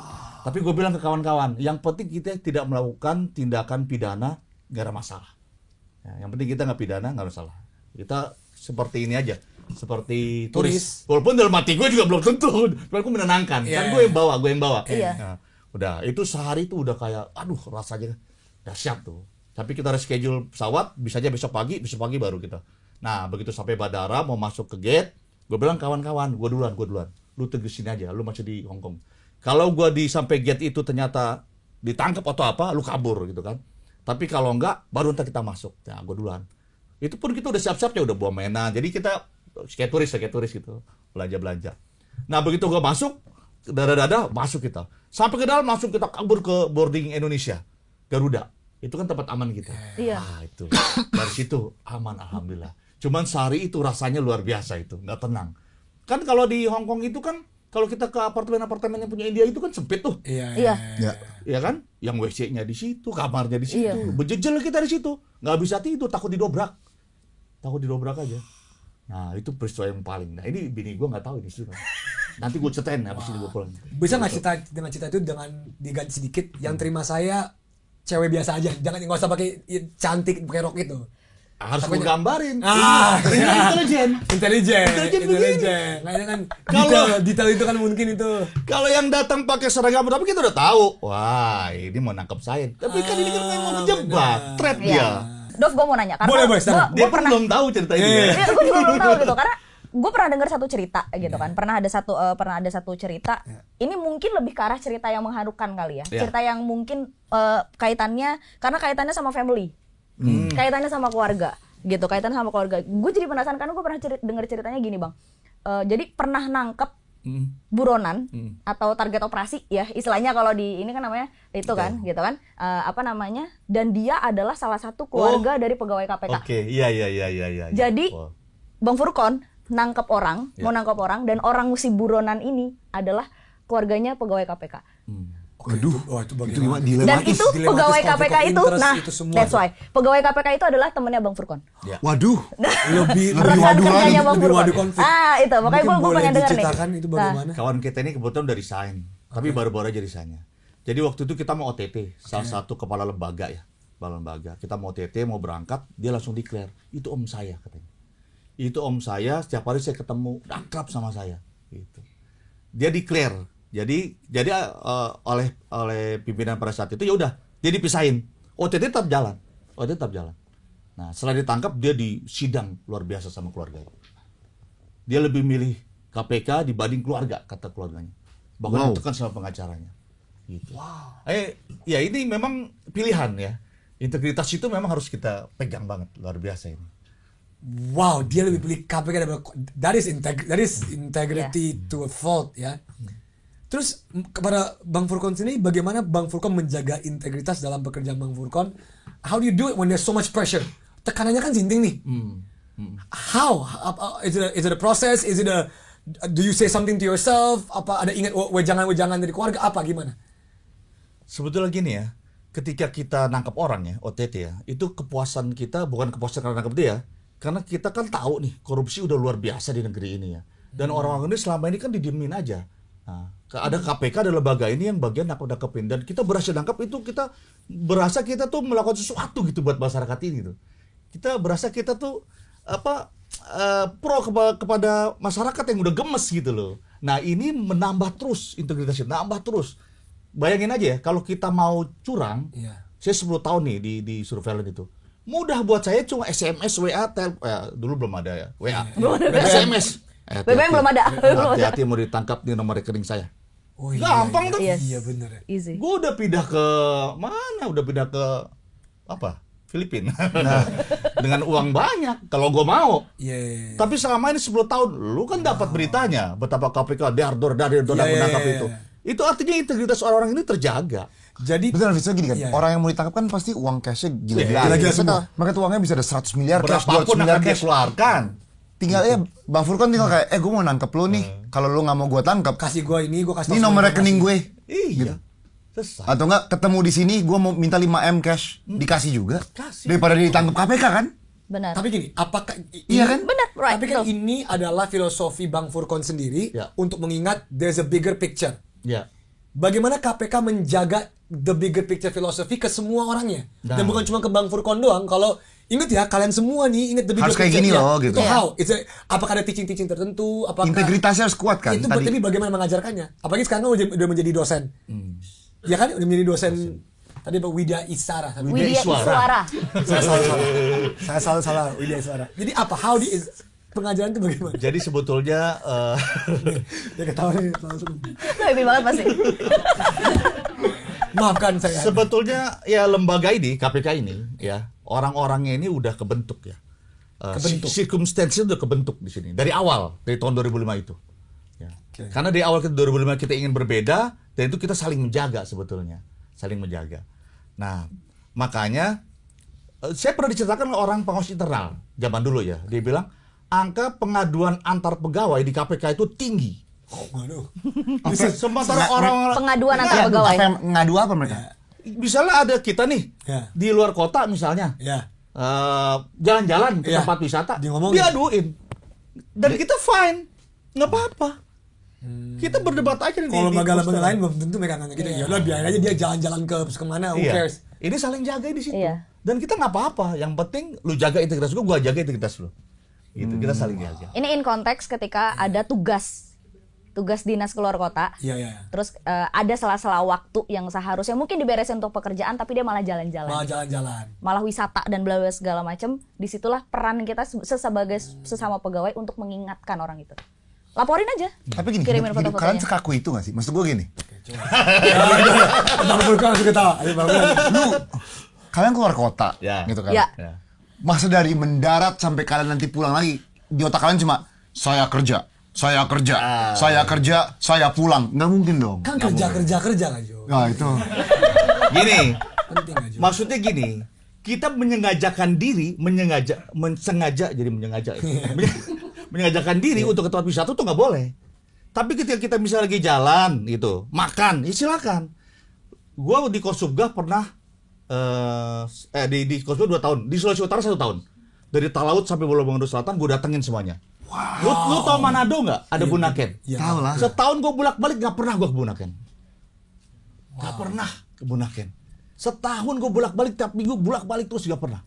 Tapi gue bilang ke kawan-kawan, yang penting kita tidak melakukan tindakan pidana, nggak ada masalah. Ya, yang penting kita nggak pidana, nggak masalah. Kita seperti ini aja, seperti turis. Walaupun dalam hati gue juga belum tentu, tapi gue menenangkan. Iya. Kan gue yang bawa. Iya. Nah, udah itu sehari itu udah kayak aduh rasanya dahsyat tuh. Tapi kita reschedule pesawat bisa aja besok pagi baru kita. Nah, begitu sampai bandara mau masuk ke gate, gue bilang kawan-kawan, gue duluan. Lu tunggu sini aja, lu masih di Hong Kong. Kalau gue di sampai gate itu ternyata ditangkap atau apa, lu kabur gitu kan. Tapi kalau enggak, baru ntar kita masuk. Nah, gue duluan. Itu pun kita udah siap-siap ya, udah bawa mainan. Jadi kita kayak turis gitu, belanja. Nah, begitu gue masuk, dada masuk kita. Sampai ke dalam langsung kita kabur ke boarding Indonesia, Garuda. Itu kan tempat aman kita. Iya. Itu dari situ aman alhamdulillah. Cuman sehari itu rasanya luar biasa itu, nggak tenang. Kan kalau di Hong Kong itu kan kalau kita ke apartemen yang punya India itu kan sempit tuh. Iya. Ya kan? Yang WC-nya di situ, kamarnya di situ. Iya. Bejejel kita di situ. Nggak bisa tidur, takut didobrak aja. Nah, itu peristiwa yang paling. Nah, ini bini gue nggak tahu ini sih. Nanti gue ceritain habis ini gue pulang. Bisa nggak cerita itu dengan diganti sedikit? Yang terima saya cewek biasa aja, jangan nggak usah pakai cantik pakai rok itu. Harus gue Takutnya- gambarin. Ini Intelijen. intelijen. Kayaknya kan detail itu kan mungkin itu. Kalau yang datang pakai seragam tapi kita udah tahu. Wah, ini mau nangkep saya. Tapi kan ini kan mau menjebak, trap dia. Iya. Dov, gue mau nanya karena Boleh, sekarang. Dia pun belum tahu cerita ini. Iya. Ya. gue juga belum tahu gitu karena gue pernah dengar satu cerita gitu kan. Pernah ada satu cerita. Ini mungkin lebih ke arah cerita yang mengharukan kali ya. Iya. Cerita yang mungkin kaitannya sama family. Kaitannya sama keluarga gitu. Kaitannya sama keluarga. Gue jadi penasaran karena gue pernah dengar ceritanya gini, Bang. jadi pernah nangkep buronan atau target operasi ya istilahnya kalau di ini kan namanya itu kan gitu kan apa namanya, dan dia adalah salah satu keluarga dari pegawai KPK. Oke, iya. Jadi Bang Furkon nangkep orang, mau nangkep orang, dan orang si buronan ini adalah keluarganya pegawai KPK. Waduh, itu itu gimana dilematis. Dan itu Dilematis, pegawai konflik KPK of itu, interest, nah itu semua. that's why pegawai KPK itu adalah temennya Bang Furkon. Waduh. lebih Lebih Rekan waduh kerjanya lagi, Bang lebih Furkon. waduh konflik. Itu makanya Mungkin gue boleh pengen denger nih. diceritakan itu bagaimana? Kawan kita ini kebetulan udah resign, tapi baru-baru aja resignnya. Jadi waktu itu kita mau OTT, salah satu kepala lembaga ya, kepala lembaga. Kita mau OTT, mau berangkat, dia langsung declare, itu om saya katanya. Itu om saya, setiap hari saya ketemu, akrab sama saya. Gitu. Dia declare. Jadi oleh pimpinan pada saat itu ya udah, dia dipisahin. OTT tetap jalan. Nah, setelah ditangkap dia disidang luar biasa sama keluarganya. Dia lebih milih KPK dibanding keluarga, kata keluarganya. Bahkan ditekan sama pengacaranya. Gitu. Ya ini memang pilihan ya. Integritas itu memang harus kita pegang banget, luar biasa ini. Wow, dia lebih pilih KPK daripada that is integrity to a fault ya. Terus kepada Bang Furkon sendiri, bagaimana Bang Furkon menjaga integritas dalam pekerjaan Bang Furkon? How do you do it when there's so much pressure? Tekanannya kan sinting nih. How? Is it a process? Is it a do you say something to yourself? Apa ada ingat wejangan-wejangan dari keluarga? Apa gimana? Sebetulnya gini ya, ketika kita nangkap orang ya, OTT ya, itu kepuasan kita bukan kepuasan karena nangkap dia, karena kita kan tahu nih korupsi udah luar biasa di negeri ini ya. Dan orang-orang ini selama ini kan didiemin aja. Nah, ada KPK, ada lembaga ini yang bagian nangkep-nangkepin, dan kita berhasil nangkep itu, kita berasa kita tuh melakukan sesuatu gitu buat masyarakat ini tuh. Kita berasa kita tuh pro kepada masyarakat yang udah gemes gitu loh. Nah, ini menambah terus integritasnya, nambah terus. Bayangin aja ya, kalau kita mau curang, saya 10 tahun nih di surveillance itu. Mudah buat saya cuma SMS, WA, dulu belum ada ya, WA. SMS. BBM belum ada. Hati-hati mau ditangkap di nomor rekening saya. Oh, Gampang tuh. Iya bener ya. Easy. Gue udah pindah ke mana? Udah pindah ke apa? Filipina. Nah, dengan uang banyak kalau gue mau. Iya. Tapi selama ini 10 tahun, lu kan dapat beritanya betapa KPK dar-dar menangkap itu. Itu artinya integritas orang-orang ini terjaga. Jadi Betul, Visa gini kan, Iya. orang yang mau ditangkap kan pasti uang cashnya Gila-gila gila-gila. semua. Maka tuh uangnya bisa ada 100 miliar cash, 200 Berapapun miliar akan dia cash. keluarkan. Tinggal Bang Furkon tinggal kayak, gue mau nangkep lu nih. Kalau lu nggak mau gue tangkap, kasih gue ini, gue kasih ini tau nomor semua rekening gue. Iya. Selesai. Atau enggak ketemu di sini, gue mau minta 5M cash, dikasih juga. Kasih. Daripada dia ditangkap KPK kan? Benar. Tapi gini, apakah Iya kan? Benar, right, Tapi kan betul. ini adalah filosofi Bang Furkon sendiri Ya. untuk mengingat there's a bigger picture. Ya. Bagaimana KPK menjaga the bigger picture filosofi ke semua orangnya, Nah. dan bukan cuma ke Bang Furkon doang. Kalau ingat ya, kalian semua nih ingat the bigger Harus kayak picture. gini Ya, loh, gitu. Itu Iya. how? Apakah ada teaching tertentu? Apakah Integritasnya harus kuat kan? itu Tadi. tapi bagaimana mengajarkannya? Apalagi sekarang udah menjadi dosen. Ya kan, udah menjadi dosen. Tadi Pak Widya Isara. Widya Iswara. Iswara. Saya selalu salah Widya Isara. Jadi apa? How di pengajaran itu bagaimana? Jadi sebetulnya Dia ketawa nih langsung. Happy banget pasti. Maafkan saya. sebetulnya ya lembaga ini, KPK ini ya, orang-orangnya ini udah kebentuk ya. Kebentuk. Circumstance udah kebentuk di sini dari awal, dari tahun 2005 itu. Ya. Oke. Karena dari awal kita 2005 kita ingin berbeda, dan itu kita saling menjaga sebetulnya, saling menjaga. Nah, makanya saya pernah diceritakan oleh orang pengawas internal zaman dulu ya, dia bilang angka pengaduan antar pegawai di KPK itu tinggi. Waduh. Sementara orang Pengaduan antar Ya, pegawai. apa yang ngadu apa mereka? misalnya ada kita nih Ya. di luar kota misalnya, Ya. jalan-jalan ke Iya. tempat wisata, Dia ngomongin. diaduin, dan kita fine, nggak apa-apa. Kita berdebat aja di Kalau di lembaga-lembaga poster. lain belum tentu mereka nggak gitu. Ya udah biarin aja dia jalan-jalan ke kemana, who Iya. cares. Ini saling jaga di situ. Iya. Dan kita nggak apa-apa. Yang penting lu jaga integritas gua jaga integritas lu. Gitu. Kita saling jaga. Ini in konteks ketika ada tugas dinas keluar kota. Iya, iya. Terus ada sela-sela waktu yang seharusnya mungkin diberesin untuk pekerjaan, tapi dia malah jalan-jalan. Malah jalan-jalan. Malah wisata dan bla bla segala macam. Disitulah peran kita sebagai sesama pegawai untuk mengingatkan orang itu. Laporin aja. Tapi gini, Kirimin hidup foto-fotonya. kalian sekaku itu gak sih? Maksud gue gini, Bang Furkon langsung ketawa. Ayo Bang Furkon. kalian keluar kota, Ya. gitu kan? Ya. Ya. Masa dari mendarat sampai kalian nanti pulang lagi, di otak kalian cuma saya kerja, saya kerja, saya pulang. Nggak mungkin dong. Kan kerja kan Jo. Nah, itu. Gini, Penting aja. maksudnya gini, kita menyengajakan diri, mensengaja jadi menyengaja. Menyengajakan diri untuk ke tempat wisata tuh nggak boleh. Tapi ketika kita misalnya lagi jalan gitu, makan, ya silakan. Gua di Korsubgah pernah di Korsubgah 2 tahun, di Sulawesi Utara 1 tahun. Dari Talaut sampai Pulau Bangka Selatan gue datengin semuanya. Lu tau Manado nggak? Ada Bunaken. Iya. Tahu lah. Setahun gue bolak-balik nggak pernah gue ke Bunaken. Nggak pernah ke Bunaken. Setahun gue bolak-balik tiap minggu bolak-balik terus nggak pernah.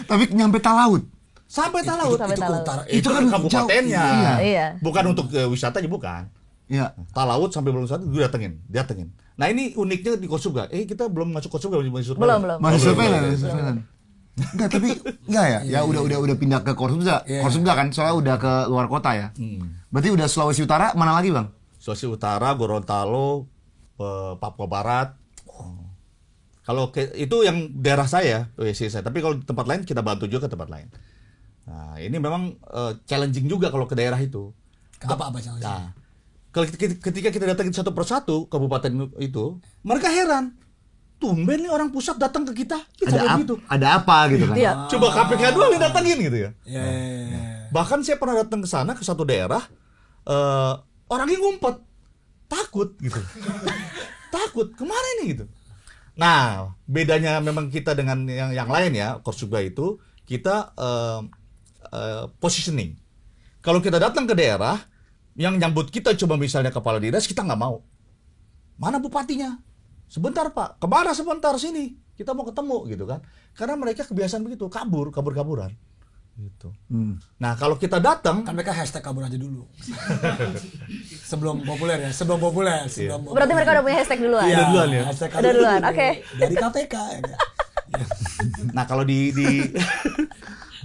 Tapi nyampe Talaut. Sampai Talaut. Sampai Itu ke Talaut. utara. Itu kan jauh. kabupatennya. Iya. Bukan untuk wisatanya bukan. Iya. Talaut sampai Pulau Selatan gue datengin. Nah ini uniknya di Korsubgah. Kita belum masuk Korsubgah masih Belum. Masih surveillance. Enggak, tapi enggak ya. Ya udah pindah ke Korsubgah. Korsubgah kan soalnya udah ke luar kota ya. Berarti udah Sulawesi Utara, mana lagi, Bang? Sulawesi Utara, Gorontalo, Papua Barat. Kalau itu yang daerah saya, saya. Tapi kalau di tempat lain kita bantu juga ke tempat lain. Nah, ini memang challenging juga kalau ke daerah itu. Apa challenge? Nah, ketika kita datangin satu persatu kabupaten itu, mereka heran. Tumben nih orang pusat datang ke kita. Ada apa gitu kan? Iya. Coba KPK doang yang datangin gitu ya. Iya. Bahkan saya pernah datang ke sana ke satu daerah, orangnya ngumpet, takut gitu. Takut kemana nih gitu. Nah, bedanya memang kita dengan yang lain ya, Korsubgah itu kita positioning. Kalau kita datang ke daerah yang nyambut kita coba misalnya kepala dinas, kita nggak mau. Mana bupatinya? Sebentar Pak, kemana sebentar sini? Kita mau ketemu gitu kan? Karena mereka kebiasaan begitu, kabur-kaburan. Gitu. Nah kalau kita datang, Kan mereka hashtag kabur aja dulu. Sebelum populer. Berarti mereka udah punya hashtag duluan. Iya, Udah duluan ya? hashtag Udah kabur duluan, dulu. oke. Dari KPK. Ya. nah kalau di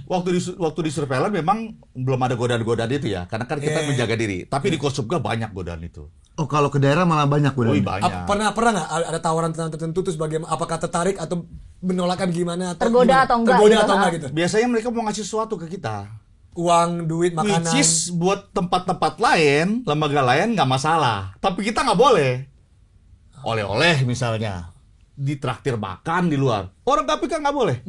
waktu di surveillance memang belum ada godaan-godaan itu ya, karena kan kita menjaga diri. Tapi di Korsubgah banyak godaan itu. Oh, kalau ke daerah malah banyak Wih, udah. banyak. Pernah nggak ada tawaran tertentu terus bagaimana? Apakah tertarik atau menolakkan gimana? Atau Tergoda gimana? atau enggak Tergoda gitu, atau enggak gitu? Biasanya mereka mau ngasih sesuatu ke kita. Uang, duit, makanan. Which is buat tempat-tempat lain, lembaga lain nggak masalah. Tapi kita nggak boleh. Oleh-oleh misalnya. Ditraktir makan di luar. Orang KPK nggak boleh.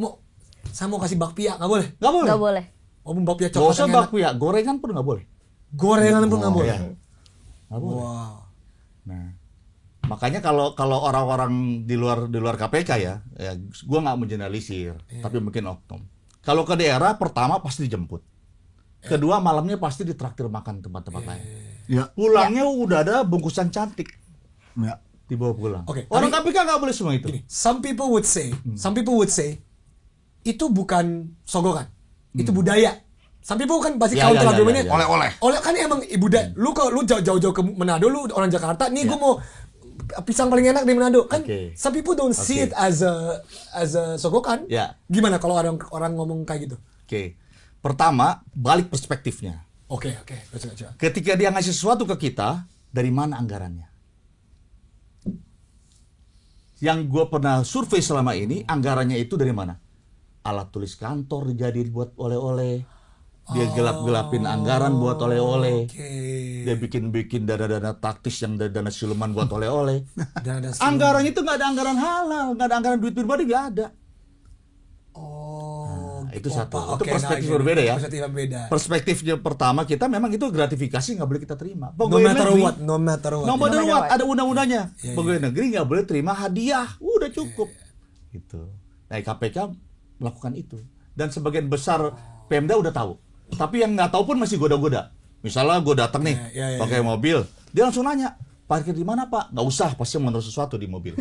Saya mau kasih bakpia, nggak boleh. Nggak boleh. Nggak boleh. Walaupun bakpia Nggak coklat usah yang enak. bakpia, gorengan pun nggak boleh. Gorengan pun nggak boleh. Iya. Nggak boleh. Wow. Nah, makanya kalau orang-orang di luar KPK ya gua nggak mengeneralisir, tapi mungkin oknum. Kalau ke daerah pertama pasti dijemput. Kedua malamnya pasti ditraktir makan tempat-tempat lain. Ya. Pulangnya udah ada bungkusan cantik Ya. dibawa pulang. Oke, Orang tapi- KPK nggak boleh semua itu. Some people would say, itu bukan sogokan, itu budaya. Some people kan pasti Ya, counter ya, ya, argumennya. ya, ya. Oleh-oleh. Oleh kan emang budaya. Lu kalau lu jauh-jauh ke Manado, lu orang Jakarta, nih gue mau pisang paling enak di Manado. Kan Oke. some people don't see it as a sogokan. Ya. Gimana kalau orang ngomong kayak gitu? Oke. Pertama, balik perspektifnya. Oke. Coba. Ketika dia ngasih sesuatu ke kita, dari mana anggarannya? Yang gue pernah survei selama ini, anggarannya itu dari mana? Alat tulis kantor dijadiin buat oleh-oleh. Dia gelap-gelapin anggaran buat oleh-oleh. Oke. Dia bikin dana-dana taktis yang dana siluman buat oleh-oleh. Dan Anggarannya itu nggak ada anggaran halal, nggak ada anggaran duit pribadi, nggak ada. Itu satu. Itu perspektif berbeda ya. Perspektif yang beda. Perspektifnya pertama kita memang itu gratifikasi nggak boleh kita terima. No Pegawai matter negeri- what, no matter what. No matter matter what, what. ada undang-undangnya. Pegawai negeri nggak boleh terima hadiah, udah cukup. Gitu. Nah, KPK melakukan itu. Dan sebagian besar Pemda udah tahu. Tapi yang nggak tahu pun masih goda-goda. Misalnya gue datang nih pakai mobil, dia langsung nanya, parkir di mana Pak? Nggak usah, pasti mau naruh sesuatu di mobil.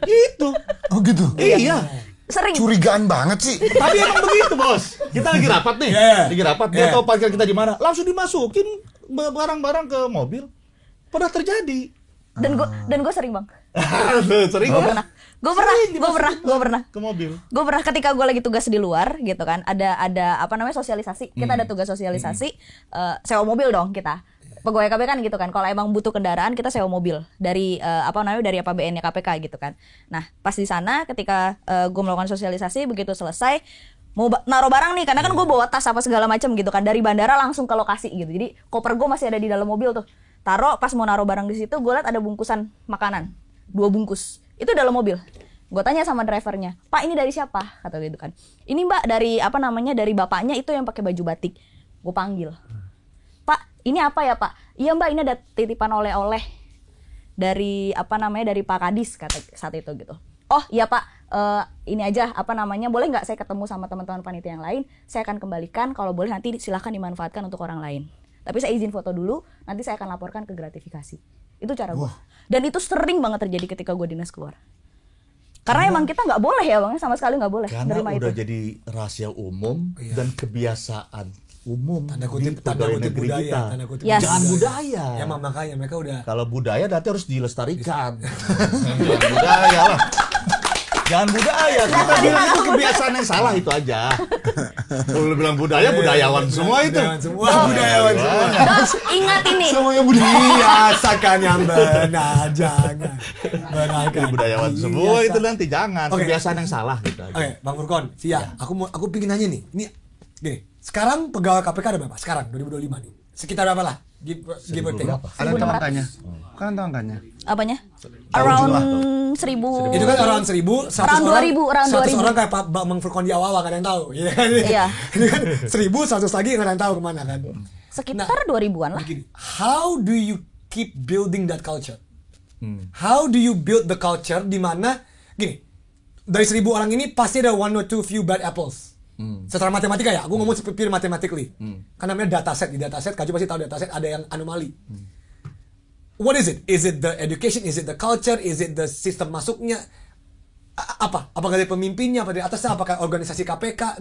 Gitu. Oh gitu. Iya. Sering. Curigaan banget sih. Tapi emang begitu bos. Kita lagi rapat nih, lagi rapat. Dia tahu parkir kita di mana, langsung dimasukin barang-barang ke mobil. Pernah terjadi. Dan gue sering bang. Sering Gue kan? pernah. Gue pernah. Ke mobil. Gue pernah ketika gue lagi tugas di luar gitu kan, ada apa namanya sosialisasi. Kita ada tugas sosialisasi, sewa mobil dong kita. Pegawai KPK kan gitu kan. Kalau emang butuh kendaraan kita sewa mobil dari dari APBN-nya KPK gitu kan. Nah pas di sana ketika gue melakukan sosialisasi begitu selesai, mau naruh barang nih, karena kan gue bawa tas apa segala macam gitu kan, dari bandara langsung ke lokasi gitu. Jadi koper gue masih ada di dalam mobil tuh. Taruh, pas mau naruh barang di situ, gue liat ada bungkusan makanan, 2 bungkus. Itu dalam mobil. Gue tanya sama drivernya, Pak ini dari siapa? Kata gitu kan. Ini Mbak dari apa namanya, dari bapaknya itu yang pakai baju batik. Gue panggil, Pak ini apa ya Pak? Iya Mbak, ini ada titipan oleh-oleh dari apa namanya, dari Pak Kadis kata saat itu gitu. Oh iya Pak, ini aja apa namanya, boleh nggak saya ketemu sama teman-teman panitia yang lain? Saya akan kembalikan, kalau boleh nanti silahkan dimanfaatkan untuk orang lain. Tapi saya izin foto dulu, nanti saya akan laporkan ke gratifikasi. Itu cara gue. Dan itu sering banget terjadi ketika gue dinas keluar. Karena emang kita nggak boleh ya Bang, sama sekali nggak boleh Karena nerima udah itu. jadi rahasia umum dan kebiasaan umum Tanda di kutip pegawai negeri budaya, kita. tanda kutip Yes. Jangan budaya. Ya makanya mereka udah Kalau budaya nanti harus dilestarikan. Jangan budaya lah. Jangan budaya. Kita bilang itu kebiasaan yang salah itu aja. Kalau lu bilang budaya, budayawan semua itu. budayawan semua, budayawan semua. Dos, ingat ini. Semuanya budaya. Biasakan yang benar, jangan benarkan. Jadi budayawan semua Biasa. itu nanti jangan. Oke. Kebiasaan yang salah gitu aja. Oke, Bang Furkon, siap. Aku pingin nanya nih. Ini gini, sekarang pegawai KPK ada berapa? Sekarang 2025 nih. Sekitar berapa lah? Give or take. Ada tuh angkanya. Kan ada angkanya. Apanya? Around 1000. Itu kan around 1000, 100 Around orang, 2000, around 100 2000. orang kayak Pak Bang Furkon di awal-awal, kan yang tahu. Iya kan? Iya. Ini kan 1000, 100 lagi nggak ada yang tahu kemana kan. Sekitar 2000-an lah. Begini, how do you keep building that culture? How do you build the culture di mana gini, dari 1000 orang ini pasti ada one or two few bad apples. Secara matematika ya, aku ngomong pure mathematically. Kan namanya dataset, di dataset Kaju pasti tahu dataset ada yang anomali. What is it? Is it the education? Is it the culture? Is it the sistem masuknya? Apa? Apakah dari pemimpinnya? Apa dari atasnya? Apakah organisasi KPK?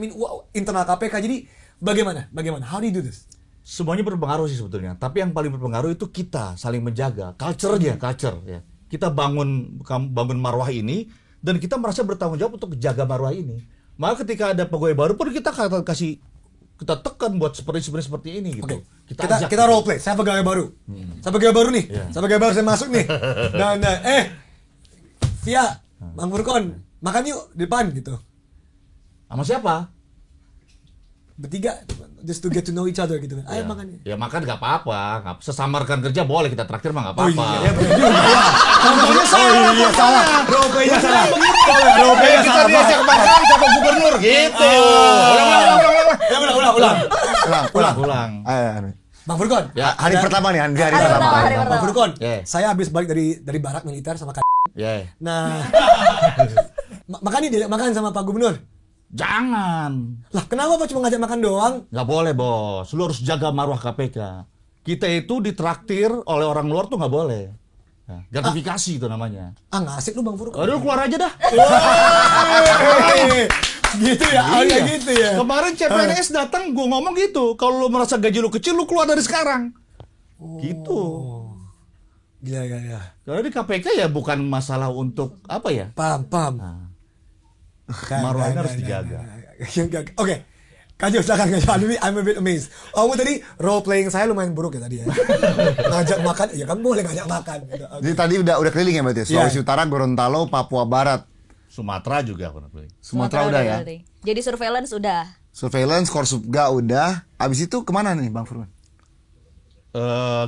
Internal KPK? Jadi bagaimana? How do you do this? Semuanya berpengaruh sih sebetulnya. Tapi yang paling berpengaruh itu kita saling menjaga. Culture ya. Kita bangun marwah ini dan kita merasa bertanggung jawab untuk jaga marwah ini. Maka ketika ada pegawai baru pun kita tekan buat seperti ini gitu. Oke. Kita Kita role play. Saya pegawai baru. Saya pegawai baru nih. Saya pegawai baru, saya masuk nih. Dan Via, Bang Furkon, makan yuk di depan gitu. Sama siapa? Bertiga, just to get to know each other gitu kan. Ayo makan. Ya makan nggak apa-apa. Sesamarkan kerja boleh, kita traktir mah nggak Oh apa-apa. iya, benar juga ya. Contohnya salah. Role play-nya salah. Role play-nya Kita salah. diajak makan sama gubernur gitu. Ulang. Ayo. Bang Furkon. Ya, Hari pertama nih, hari Hari pertama. pertama, hari Bang pertama. Furkon. Yeah. Saya habis balik dari barak militer sama Ya. Nah, makan nih, makan sama Pak Gubernur. Jangan. Lah, kenapa Pak cuma ngajak makan doang? Nggak boleh, Bos. Lu harus jaga marwah KPK. Kita itu ditraktir oleh orang luar tuh nggak boleh. Nah, gratifikasi itu namanya. Ah, nggak asik lu Bang Furkon. Aduh, keluar aja dah. Gitu ya, Iya. gitu ya. Kemarin CPNS datang, gua ngomong gitu. Kalau lu merasa gaji lu kecil, lu keluar dari sekarang. Gitu. Gila. Karena di KPK ya bukan masalah untuk apa ya? Paham. Marwahnya harus dijaga. Oke. Kaju, silakan Kaju. I'm a bit amazed. Kamu tadi role playing saya lumayan buruk ya tadi ya. Ngajak makan, ya kan boleh ngajak makan. Gitu. Okay. Jadi tadi udah keliling ya berarti ya? Sulawesi Iya. Utara, Gorontalo, Papua Barat. Sumatera juga pernah beli. Sumatera udah ya. berarti. Jadi surveillance udah. Surveillance, Korsubga udah. Abis itu kemana nih Bang Furkon?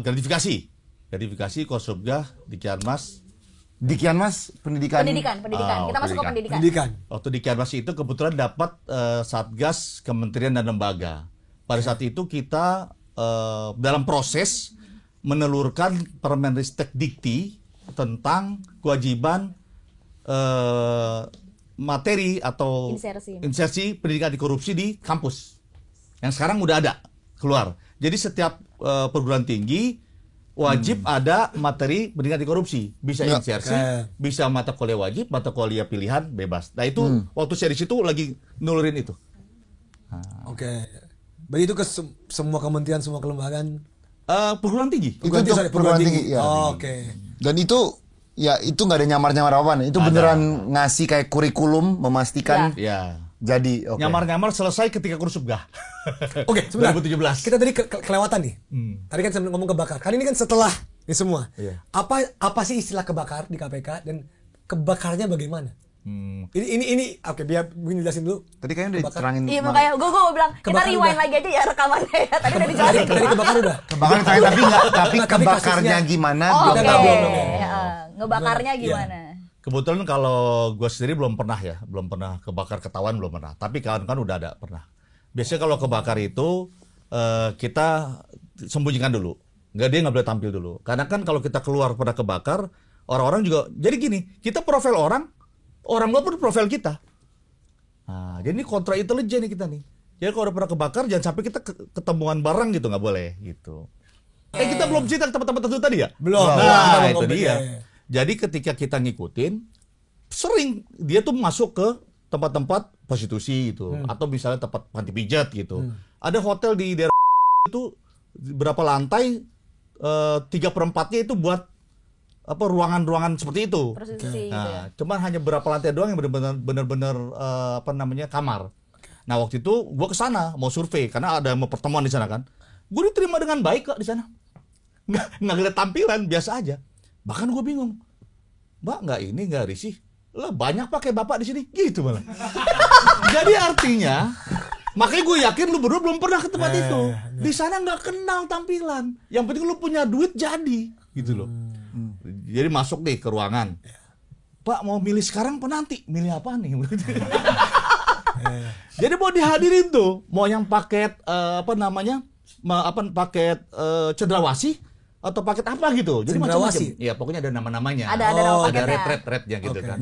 Gratifikasi Kosubga di Kianmas. Dikianmas pendidikan. Pendidikan. Kita masuk ke pendidikan. Pendidikan. Waktu di Kianmas itu kebetulan dapat Satgas Kementerian dan Lembaga. Pada saat itu kita dalam proses menelurkan Permenristek Dikti tentang kewajiban materi atau insersi pendidikan anti korupsi di kampus. Yang sekarang udah ada keluar. Jadi setiap perguruan tinggi wajib ada materi pendidikan anti korupsi, bisa insersi, bisa mata kuliah wajib, mata kuliah pilihan bebas. Nah itu waktu saya di situ lagi nulurin itu. Oke. Berarti itu ke semua kementerian, semua kelembagaan. Perguruan tinggi. Itu untuk perguruan tinggi, ya. Oke. Dan itu ya itu nggak ada nyamar-nyamar apa nih. Itu beneran ngasih kayak kurikulum memastikan Ya. jadi oke. Nyamar-nyamar selesai ketika Kursubga. Oke, sebentar. 2017. Kita tadi kelewatan nih. Tadi kan sambil ngomong kebakar. Kali ini kan setelah ini semua. Iya. Apa sih istilah kebakar di KPK dan kebakarnya bagaimana? Ini oke, biar gue jelasin dulu. Tadi kayaknya udah diterangin. Iya makanya gue bilang kita Kebakaran rewind udah. lagi aja ya rekamannya ya. Tadi udah dijelasin. Tadi kebakar udah. Kebakaran diterangin, tapi Tapi kebakarnya kasusnya- gimana? Oh, belum oke. tahu. Ngebakarnya Iya. gimana? Kebetulan kalau gue sendiri belum pernah ya, belum pernah kebakar ketahuan belum pernah. Tapi kawan-kawan udah ada pernah. Biasanya kalau kebakar itu kita sembunyikan dulu. Dia nggak boleh tampil dulu. Karena kan kalau kita keluar pada kebakar, orang-orang juga. Jadi gini, kita profil orang luar pun profil kita. Nah, jadi ini kontra intelijen nih kita nih. Jadi kalau udah pernah kebakar, jangan sampai kita ketemuan barang gitu, nggak boleh gitu. Kita belum cerita ke tempat-tempat tertentu tadi ya? Belum. Nah, Belum itu ngomong. dia. Jadi ketika kita ngikutin, sering dia tuh masuk ke tempat-tempat prostitusi gitu, atau misalnya tempat panti pijat gitu. Ada hotel di daerah itu berapa lantai, 3/4-nya itu buat apa ruangan-ruangan seperti itu. Prostitusi gitu ya. Nah, cuman hanya berapa lantai doang yang benar-benar apa namanya kamar. Nah waktu itu gue kesana mau survei karena ada mau pertemuan di sana kan. Gue diterima dengan baik kok di sana. Nggak ngeliat tampilan biasa aja. Bahkan gue bingung, Mbak nggak risih? Lah banyak pakai bapak di sini, gitu malah. Jadi artinya, makanya gue yakin lu berdua belum pernah ke tempat itu. Di sana nggak kenal tampilan. Yang penting lu punya duit jadi, gitu loh. Jadi masuk nih ke ruangan. Pak mau milih sekarang apa nanti? Milih apa nih? Jadi mau dihadirin tuh, mau yang paket paket cendrawasih atau paket apa gitu. Jadi Cendrawasih? macam-macam. Ya pokoknya ada nama-namanya. Ada nama Ada paketnya. red-nya gitu Oke. kan.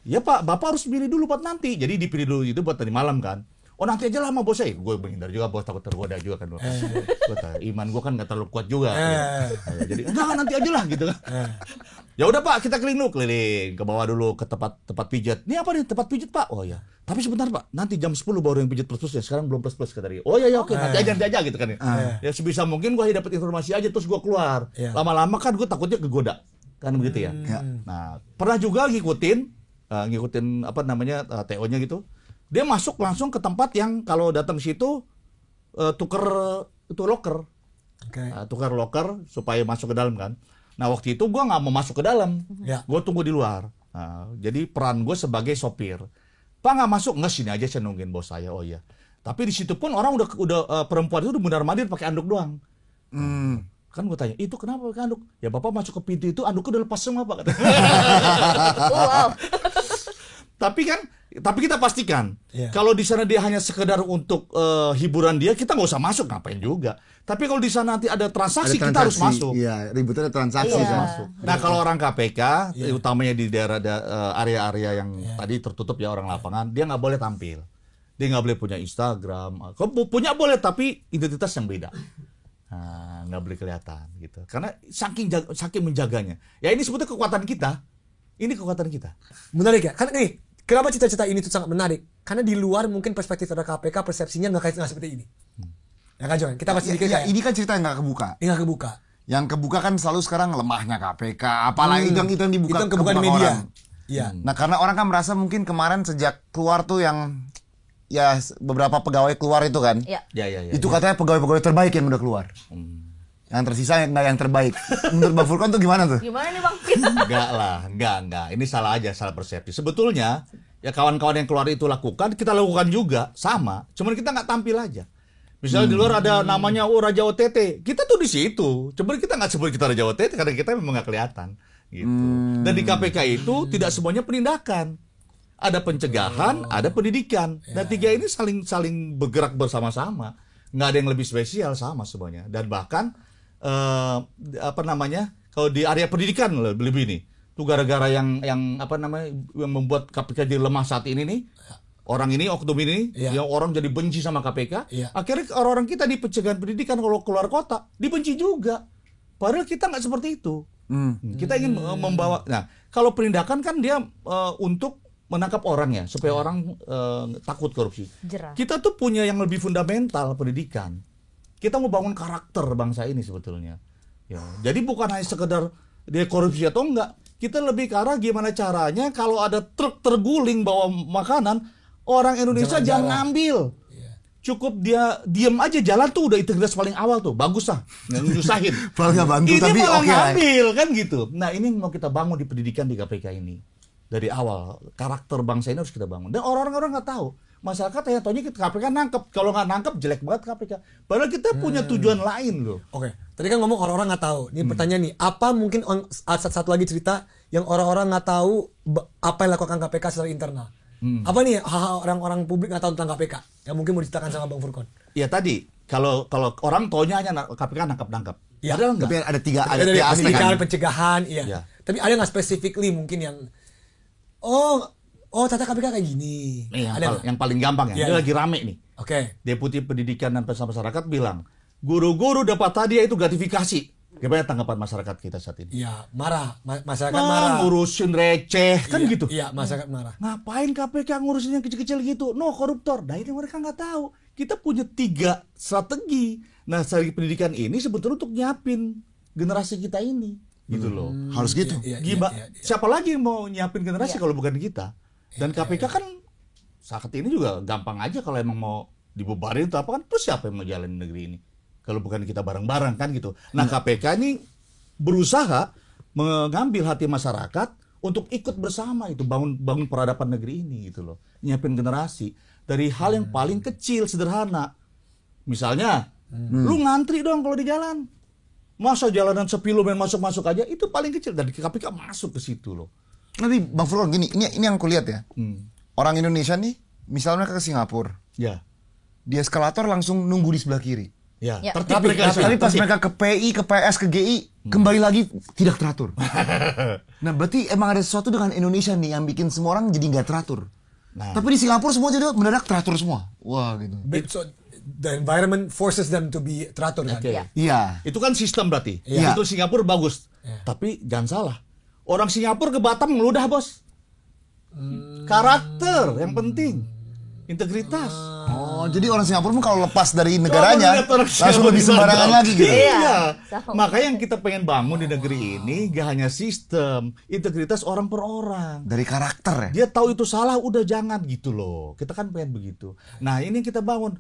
Ya Pak, Bapak harus pilih dulu buat nanti. Jadi dipilih dulu itu buat tadi malam kan. Oh nanti aja lah sama bos saya. Gue menghindar juga bos, takut tergoda juga kan. Iman gue kan nggak terlalu kuat juga. Jadi enggak nanti aja lah gitu kan. Ya udah Pak, kita keliling ke bawah dulu ke tempat pijat. Ini apa nih tempat pijat Pak? Oh ya. Tapi sebentar Pak, nanti jam 10 baru yang pijat plus ya. Sekarang belum plus kata dia. Oh ya oke, nanti aja gitu kan. Ya sebisa mungkin gue dapat informasi aja terus gue keluar. Lama-lama kan gue takutnya kegoda. Kan begitu ya. Nah, pernah juga ngikutin apa namanya TO-nya gitu. Dia masuk langsung ke tempat yang kalau datang situ tuker itu locker. Oke. Tukar locker supaya masuk ke dalam kan. Nah waktu itu gue nggak mau masuk ke dalam, Ya. gue tunggu di luar. Nah, jadi peran gue sebagai sopir. Pak nggak masuk, nggak sini aja saya nungguin bos saya. Oh iya. Tapi di situ pun orang udah perempuan itu udah mundar-mandir pakai anduk doang. Kan gue tanya, itu kenapa pakai anduk? Ya bapak masuk ke pintu itu anduknya udah lepas semua pak. Wow. Tapi kita pastikan Iya. kalau di sana dia hanya sekedar untuk hiburan dia, kita nggak usah masuk, ngapain juga. Tapi kalau di sana nanti ada transaksi, kita harus masuk. Iya, ributnya ada transaksi Iya. kan. Nah kalau orang KPK, utamanya di daerah area-area yang tadi tertutup ya orang lapangan, dia nggak boleh tampil. Dia nggak boleh punya Instagram. Kalau punya boleh, tapi identitas yang beda. Nah, nggak boleh kelihatan gitu. Karena saking menjaganya. Ya ini sebetulnya kekuatan kita. Ini kekuatan kita. Menarik ya. Karena nih, kenapa cita-cita ini tuh sangat menarik? Karena di luar mungkin perspektif dari KPK persepsinya nggak seperti ini. Ya kan Johan? Kita pasti pikir Ya, kayak ini kan cerita yang nggak kebuka. ini nggak kebuka. Yang kebuka kan selalu sekarang lemahnya KPK, apalagi itu yang dibuka Itu yang kebuka di kebuka media. orang. Iya. Nah, karena orang kan merasa mungkin kemarin sejak keluar tuh yang ya beberapa pegawai keluar itu kan. Iya. Ya. Itu katanya pegawai-pegawai terbaik yang udah keluar. Yang tersisa nggak yang terbaik. Menurut Bang Furqan tuh gimana tuh? Gimana nih Bang? Enggak lah, enggak. Ini salah aja, salah persepsi. Sebetulnya ya kawan-kawan yang keluar itu lakukan, kita lakukan juga sama. Cuman kita nggak tampil aja. Misalnya di luar ada namanya Raja OTT, kita tuh di situ. Cuman kita nggak sebut kita Raja OTT karena kita memang nggak kelihatan. Gitu. Dan di KPK itu tidak semuanya penindakan. Ada pencegahan, ada pendidikan. Dan tiga ini saling bergerak bersama-sama. Nggak ada yang lebih spesial, sama semuanya. Dan bahkan kalau di area pendidikan lebih nih. Itu gara-gara yang membuat KPK jadi lemah saat ini nih. Orang ini, oknum ini, yang orang jadi benci sama KPK. Akhirnya orang-orang kita di pencegahan pendidikan kalau keluar kota dibenci juga. Padahal kita nggak seperti itu. Kita ingin membawa. Nah, kalau penindakan kan dia untuk menangkap orang ya, supaya orang takut korupsi. Jerah. Kita tuh punya yang lebih fundamental pendidikan. Kita mau bangun karakter bangsa ini sebetulnya. Ya, jadi bukan hanya sekedar dia korupsi atau enggak. Kita lebih ke arah gimana caranya kalau ada truk terguling bawa makanan, orang Indonesia jangan ngambil. Cukup dia diem aja jalan tuh udah integritas paling awal tuh. Bagus lah, nyusahin. Padahal nggak bantu Ini tapi malah oke lah. ngambil kan gitu. Nah ini mau kita bangun di pendidikan di KPK ini. dari awal. Karakter bangsa ini harus kita bangun. Dan orang-orang nggak tahu. Masyarakat hanya taunya KPK nangkep. Kalau nggak nangkep jelek banget KPK. Padahal kita punya tujuan lain loh. Oke, tadi kan ngomong orang-orang nggak tahu. Ini pertanyaan nih, apa mungkin satu lagi cerita yang orang-orang nggak tahu apa yang dilakukan KPK secara internal? Apa nih hal-hal orang-orang publik nggak tahu tentang KPK yang mungkin mau diceritakan sama Bang Furqon? Ya tadi kalau orang taunya hanya KPK nangkep. Ya. Padahal nggak. Tapi ada tiga Dari aspek pendidikan, kan. pencegahan, iya. Ya. Tapi ada nggak specifically mungkin yang ternyata KPK kayak gini. Ada nggak? Yang paling gampang ya. Iya, Ini iya. lagi rame nih. Oke. Deputi Pendidikan dan Pesan Masyarakat bilang, guru-guru dapat hadiah itu gratifikasi. Gimana tanggapan masyarakat kita saat ini? Iya, marah. Masyarakat marah. Ngurusin receh, kan Iya, gitu. Iya, masyarakat marah. Ngapain KPK ngurusin yang kecil-kecil gitu? No, koruptor. Nah ini mereka nggak tahu. Kita punya 3 strategi. Nah, strategi pendidikan ini sebetulnya untuk nyiapin generasi kita ini. Gitu loh. Harus gitu. Iya, Gimana? Siapa lagi yang mau nyiapin generasi kalau bukan kita? Dan KPK kan saat ini juga gampang aja kalau emang mau dibubarin atau apa kan. Terus siapa yang mau jalanin negeri ini? Kalau bukan kita bareng-bareng kan gitu. Nah KPK ini berusaha mengambil hati masyarakat untuk ikut bersama itu bangun peradaban negeri ini gitu loh. Nyiapin generasi dari hal yang paling kecil sederhana. Misalnya, lu ngantri dong kalau di jalan. Masa jalanan sepi lu main masuk-masuk aja itu paling kecil dan KPK masuk ke situ loh. Nanti Bang Furqon gini, ini yang aku lihat ya. Orang Indonesia nih, misalnya mereka ke Singapura, Ya. di eskalator langsung nunggu di sebelah kiri. Ya, Ya. tertib mereka di sana. Tapi pas Tertib. mereka ke PI, ke PS, ke GI, kembali lagi tidak teratur. Nah, berarti emang ada sesuatu dengan Indonesia nih yang bikin semua orang jadi nggak teratur. Nah. Tapi di Singapura semua jadi mendadak teratur semua. Wah, gitu. So, the environment forces them to be teratur kan? Oke. Iya. Iya. Itu kan sistem berarti. Iya. Itu Singapura bagus. Tapi jangan salah. Orang Singapura ke Batam ngeludah, Bos. Karakter yang penting. Integritas. Oh, jadi orang Singapura pun kalau lepas dari negaranya Coba lihat orang langsung Singapura lebih di sembarangan Batam. lagi gitu. Iya. Sama. Makanya yang kita pengen bangun di negeri ini gak hanya sistem, integritas orang per orang. Dari karakter ya. Dia tahu itu salah, udah jangan gitu loh. Kita kan pengen begitu. Nah ini yang kita bangun.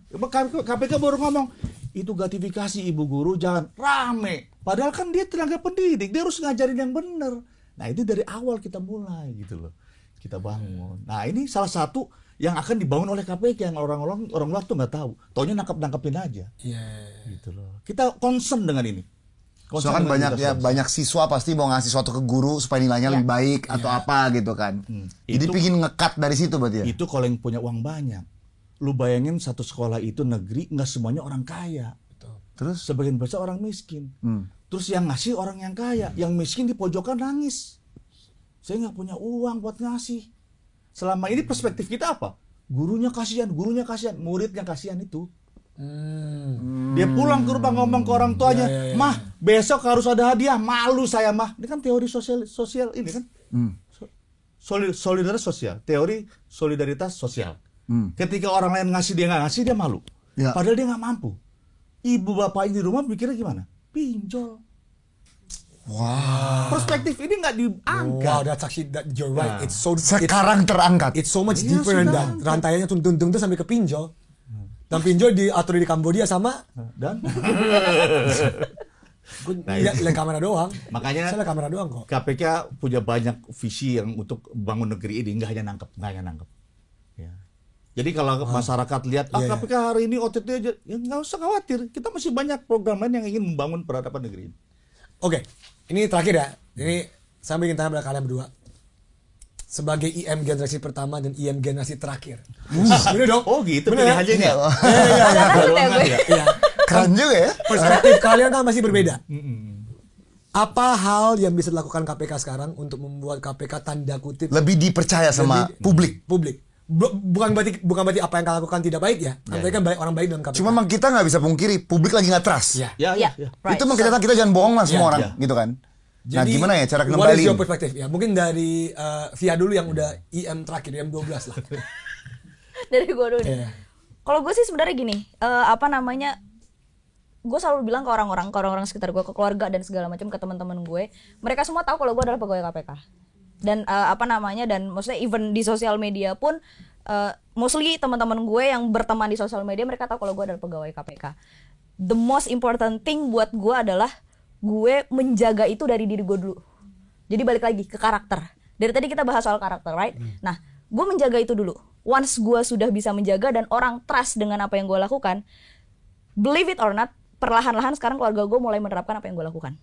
KPK baru ngomong, itu gratifikasi ibu guru, jangan rame. Padahal kan dia tenaga pendidik, dia harus ngajarin yang benar. Nah ini dari awal kita mulai gitu loh. Kita bangun. Nah ini salah satu yang akan dibangun oleh KPK yang orang luar tuh nggak tahu. Taunya nangkep-nangkepin aja. Iya. Gitu loh. Kita concern dengan ini. Soalnya kan banyak ya, banyak siswa pasti mau ngasih sesuatu ke guru supaya nilainya lebih baik atau apa gitu kan. Jadi Itu- pingin nge-cut dari situ berarti ya. Itu kalau yang punya uang banyak. Lu bayangin satu sekolah itu negeri nggak semuanya orang kaya. Terus Sebagian besar orang miskin. Terus yang ngasih orang yang kaya, yang miskin di pojokan nangis. Saya nggak punya uang buat ngasih. Selama ini perspektif kita apa? Gurunya kasihan, muridnya kasihan itu. Dia pulang ke rumah ngomong ke orang tuanya, mah besok harus ada hadiah, malu saya mah. Ini kan teori sosial ini kan. Solidaritas sosial, teori solidaritas sosial. Ketika orang lain ngasih dia nggak ngasih dia malu. Ya. Padahal dia nggak mampu. Ibu bapaknya di rumah pikirnya gimana? Pinjol. wah, Perspektif ini nggak diangkat. Wow, that's actually you're right. Nah. sekarang terangkat. It's so much Iya, deeper than sudah. that. Rantainya tuh sampai ke pinjol. Dan pinjol diatur di Kambodia sama Dan gue lihat kamera doang. makanya Saya lihat kamera doang kok. KPK punya banyak visi yang untuk bangun negeri ini, nggak hanya nangkep. Ya. Jadi kalau masyarakat lihat, Iya, iya. KPK hari ini OTT aja, ya nggak usah khawatir. Kita masih banyak program lain yang ingin membangun peradaban negeri ini. Oke, ini terakhir ya. Ini saya ingin tanya pada kalian berdua. Sebagai IM generasi pertama dan IM generasi terakhir. Bener dong? Oh gitu Bener ya? pilihannya. Iya. Agak takut ya gue. Iya. Keren juga ya. Perspektif kalian kan masih berbeda. Apa hal yang bisa dilakukan KPK sekarang untuk membuat KPK tanda kutip Lebih dipercaya sama publik. Bukan berarti apa yang kalian lakukan tidak baik ya. Tapi kan banyak orang baik dalam KPK. Cuma memang kita nggak bisa pungkiri publik lagi nggak trust. Ya. Ya. Right. Itu memang kita jangan bohong lah semua Iya, orang iya. gitu kan. Nah Jadi, gimana ya cara what is kembali? your perspective? Ya, mungkin dari Via dulu yang udah IM terakhir, IM 12 lah. Dari gue dulu nih. Iya. Kalau gue sih sebenarnya gini, gue selalu bilang ke orang-orang sekitar gue, ke keluarga dan segala macam, ke teman-teman gue, mereka semua tahu kalau gue adalah pegawai KPK. Dan dan maksudnya even di sosial media pun, mostly teman-teman gue yang berteman di sosial media mereka tahu kalau gue adalah pegawai KPK. The most important thing buat gue adalah gue menjaga itu dari diri gue dulu. Jadi balik lagi ke karakter. Dari tadi kita bahas soal karakter, right? Nah, gue menjaga itu dulu. Once gue sudah bisa menjaga dan orang trust dengan apa yang gue lakukan, believe it or not, perlahan-lahan sekarang keluarga gue mulai menerapkan apa yang gue lakukan.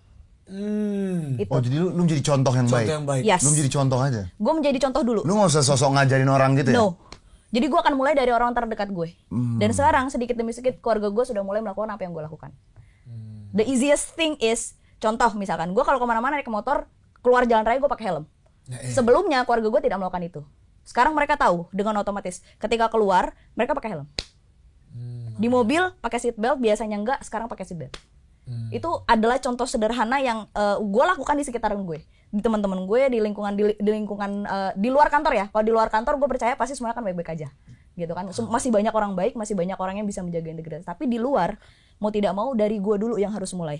Itu. Oh jadi lu menjadi contoh yang baik. Contoh yang baik. Yes. Lu menjadi contoh aja. Gue menjadi contoh dulu. Lu gak usah sosok ngajarin orang gitu ya? No. Jadi gue akan mulai dari orang terdekat gue. Dan sekarang sedikit demi sedikit keluarga gue sudah mulai melakukan apa yang gue lakukan. The easiest thing is, contoh misalkan gue kalau kemana-mana naik motor, keluar jalan raya gue pakai helm. Sebelumnya keluarga gue tidak melakukan itu. Sekarang mereka tahu dengan otomatis. Ketika keluar mereka pakai helm. Di mobil pakai seat belt, biasanya enggak, sekarang pakai seat belt. Itu adalah contoh sederhana yang gue lakukan di sekitaran gue, di teman-teman gue, di lingkungan di luar kantor ya. Kalau di luar kantor gue percaya pasti semuanya akan baik-baik aja, gitu kan. Masih banyak orang baik, masih banyak orang yang bisa menjaga integritas. Tapi di luar mau tidak mau dari gue dulu yang harus mulai.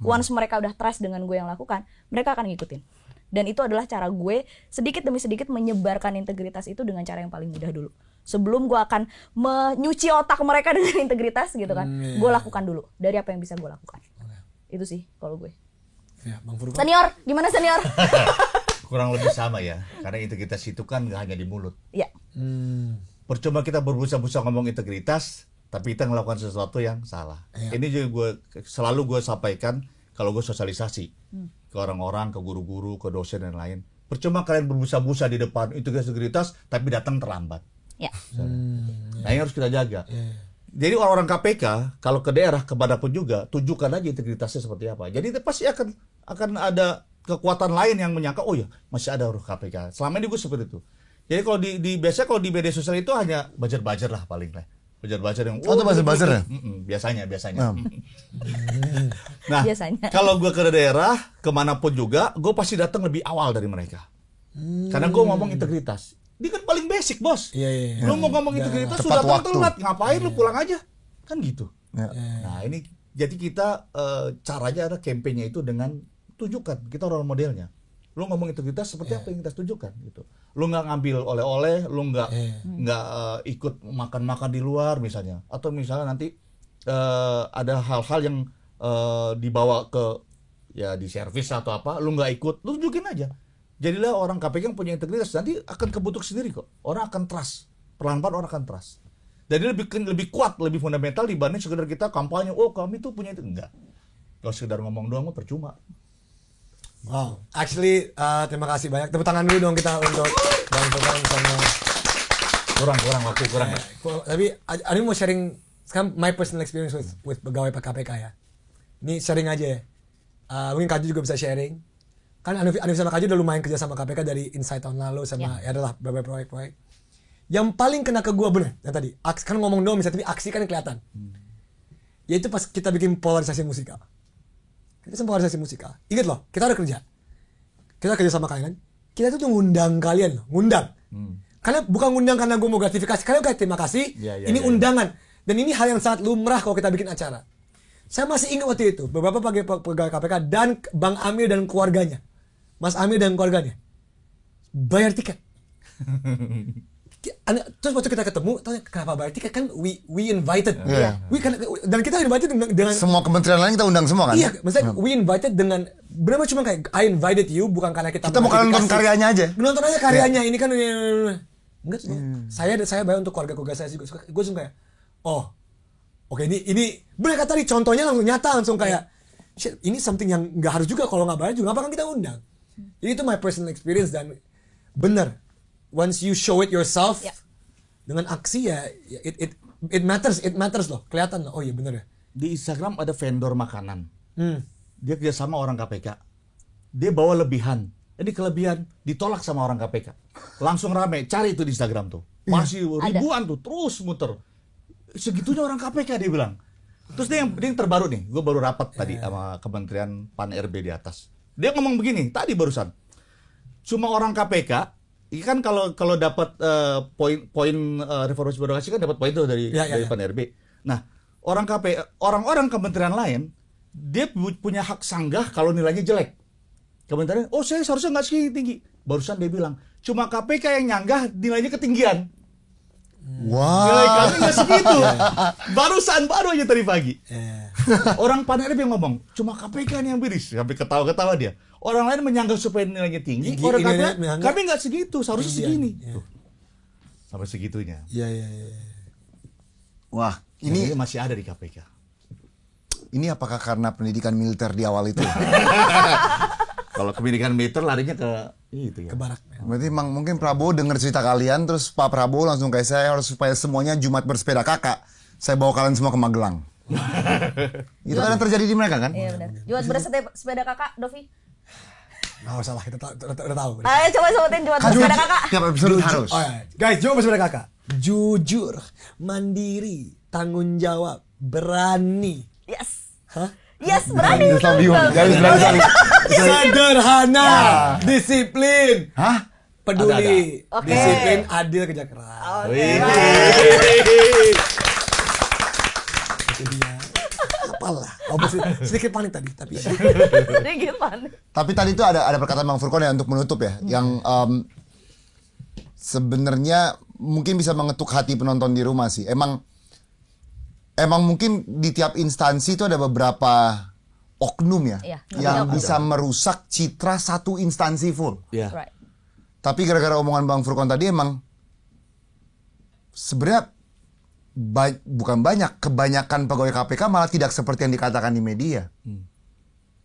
Once mereka udah trust dengan gue yang lakukan, mereka akan ngikutin. Dan itu adalah cara gue sedikit demi sedikit menyebarkan integritas itu dengan cara yang paling mudah dulu. Sebelum gue akan menyuci otak mereka dengan integritas gitu kan, gue lakukan dulu dari apa yang bisa gue lakukan. Itu sih kalau gue. Ya, Bang Furqan. Senior, gimana senior? Kurang lebih sama ya, karena integritas itu kan gak hanya di mulut. Ya, Percuma kita berbusa-busa ngomong integritas, tapi kita melakukan sesuatu yang salah. Ini juga selalu gue sampaikan kalau gue sosialisasi ke orang-orang, ke guru-guru, ke dosen dan lain. Percuma kalian berbusa-busa di depan integritas, tapi datang terlambat. ya. Nah ini harus kita jaga. Jadi orang-orang KPK kalau ke daerah kemanapun juga tunjukkan aja integritasnya seperti apa. Jadi pasti akan ada kekuatan lain yang menyangka oh ya masih ada orang KPK. Selama ini gue seperti itu. Jadi kalau biasanya kalau di media sosial itu hanya buzzer lah paling lah. Buzzer yang Oh, itu buzzer ya? biasanya. Nah, Biasanya. kalau gue ke daerah kemanapun juga, gue pasti datang lebih awal dari mereka. Karena gue ngomong integritas. Ini kan paling basic, bos. Iya. Lu mau ngomong integritas Tepat sudah datang waktu. telat, ngapain lu pulang aja? Kan gitu. Ya. Nah, ini jadi kita caranya ada kampanye itu dengan tunjukkan kita role modelnya. Lu ngomong integritas seperti apa yang kita tunjukkan gitu. Lu nggak ngambil oleh-oleh, lu nggak ikut makan-makan di luar misalnya, atau misalnya nanti ada hal-hal yang dibawa ke ya di servis atau apa, lu nggak ikut, lu tunjukin aja. Jadilah orang KPK yang punya integritas, nanti akan kebentuk sendiri kok. Orang akan trust, perlahan-lahan orang akan trust. Jadi lebih kuat, lebih fundamental dibanding sekedar kita kampanye, oh kami tuh punya itu enggak. Kalau sekedar ngomong doang mah percuma. Wow, actually terima kasih banyak. Tepuk tangan dulu dong kita untuk Bang Furqan sama. Kurang waktu kurang ya. Tapi Ani mau sharing sekarang my personal experience with pegawai KPK ya. Ini sharing aja ya. Mungkin Kaju juga bisa sharing. Kan Anif sama Kaju udah lumayan kerja sama KPK dari Insight tahun lalu sama ya adalah beberapa proyek-proyek. Yang paling kena ke gua bener yang tadi. Kan ngomong doang misalnya, tapi aksi kan kelihatan. Yaitu pas kita bikin polarisasi musikal. Kita sama polarisasi musikal. Ingat loh, kita udah kerja. Kita kerja sama kalian. Kita tuh ngundang kalian loh, ngundang. Karena bukan ngundang karena gue mau gratifikasi. Kalian kayak terima kasih. Ini undangan. Dan ini hal yang sangat lumrah kalau kita bikin acara. Saya masih ingat waktu itu beberapa pegawai KPK dan Bang Amir dan keluarganya, Mas Amir dan keluarganya bayar tiket. Terus waktu kita ketemu, tanya kenapa bayar tiket, kan we invited. Dan kita invited dengan Semua kementerian lain kita undang semua kan? iya, maksudnya we invited dengan benar-benar cuma kayak I invited you, bukan karena kita Kita mau kalian nonton karyanya aja. nonton aja karyanya. Ini kan enggak sih. Saya bayar untuk keluarga saya juga. Gue langsung kayak oke, ini benar kata tadi contohnya langsung nyata, langsung kayak shit, ini something yang nggak harus juga, kalau nggak bayar juga apa kan kita undang. Jadi itu my personal experience dan bener. Once you show it yourself dengan aksi ya it matters loh, kelihatan loh. Oh iya bener ya. Di Instagram ada vendor makanan. Dia kerja sama orang KPK. Dia bawa lebihan. Ini kelebihan ditolak sama orang KPK. Langsung rame, cari itu di Instagram tuh. Masih ribuan tuh, terus muter. Segitunya orang KPK dia bilang. Terus dia yang terbaru nih, gue baru rapat tadi sama Kementerian Pan-RB di atas. Dia ngomong begini, tadi barusan. Cuma orang KPK kan kalau dapat poin reformasi birokrasi kan dapat poin itu dari Pan-RB. Nah, orang-orang kementerian lain dia punya hak sanggah kalau nilainya jelek. Kementerian, saya seharusnya nggak segini tinggi. Barusan dia bilang, cuma KPK yang nyanggah nilainya ketinggian. Nilai kami nggak segitu. Baru aja tadi pagi. Orang Pan-RB yang ngomong, cuma KPK yang biris. Sampai ketawa-ketawa dia. Orang lain menyanggah supaya nilainya tinggi, Tinggi, orang ini KPK menyanggah. kami nggak segitu, seharusnya Tinggian, segini. ya. Tuh. Sampai segitunya. Iya. Wah, Ini ini masih ada di KPK. apakah karena pendidikan militer di awal itu? Kalau pendidikan militer larinya ke itu ya. Ke barak. Berarti emang mungkin Prabowo dengar cerita kalian, terus Pak Prabowo langsung kayak saya harus supaya semuanya Jumat bersepeda kakak. Saya bawa kalian semua ke Magelang. Itu kan yang terjadi di mereka kan? Iya benar. Jumat bersepeda kakak, Dovi. Nggak usah lah, kita udah tahu. Ayo coba sebutin Jumat Kan bersepeda kakak. tiap episode harus. Oh ya, guys, coba bersepeda kakak. Jujur, mandiri, tanggung jawab, berani. Yes. Hah? Yes, berani. Garis berani. Sederhana, disiplin, Hah? peduli, Oke. disiplin, adil, kerja keras. Wih. Itu dia. Apalah. Oh, sedikit panik tadi, tapi Ini gimana? Tapi tadi itu ada perkataan Bang Furkon ya untuk menutup ya, yang sebenarnya mungkin bisa mengetuk hati penonton di rumah sih. Emang mungkin di tiap instansi itu ada beberapa oknum ya, Iya, yang oknum. bisa merusak citra satu instansi full. Ya. Right. Tapi gara-gara omongan Bang Furkon tadi emang sebenarnya bukan banyak, kebanyakan pegawai KPK malah tidak seperti yang dikatakan di media.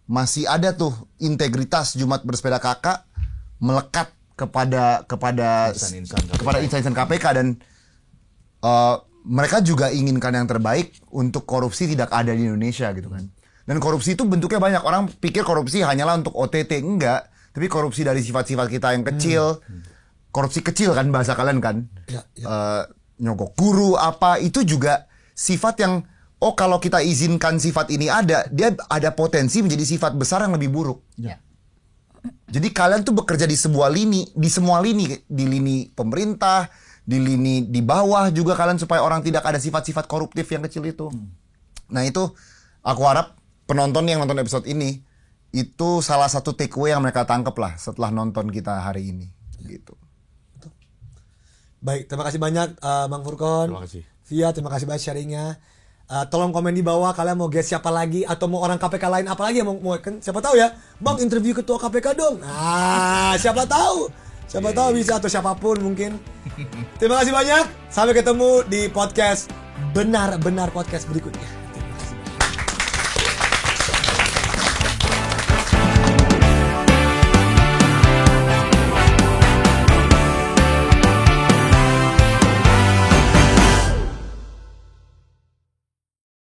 Masih ada tuh integritas Jumat bersepeda kakak melekat kepada insan-insan KPK dan mereka juga inginkan yang terbaik untuk korupsi tidak ada di Indonesia gitu kan. Dan korupsi itu bentuknya banyak. Orang pikir korupsi hanyalah untuk OTT, enggak. Tapi korupsi dari sifat-sifat kita yang kecil. Korupsi kecil kan bahasa kalian kan. Ya. Nyogok guru apa itu juga sifat yang kalau kita izinkan sifat ini ada, dia ada potensi menjadi sifat besar yang lebih buruk. Ya. Jadi kalian tuh bekerja di sebuah lini, di semua lini, di lini pemerintah, di lini di bawah juga kalian supaya orang tidak ada sifat-sifat koruptif yang kecil itu. Nah itu aku harap penonton yang nonton episode ini itu salah satu takeaway yang mereka tangkep lah setelah nonton kita hari ini gitu. baik, terima kasih banyak Bang Furkon. Terima kasih. Via, terima kasih banyak sharingnya. Tolong komen di bawah kalian mau guest siapa lagi atau mau orang KPK lain apa lagi yang mau kan siapa tahu ya. Bang interview ketua KPK dong. Nah, siapa tahu. Siapa tahu bisa atau siapapun mungkin. Terima kasih banyak. Sampai ketemu di podcast benar-benar podcast berikutnya.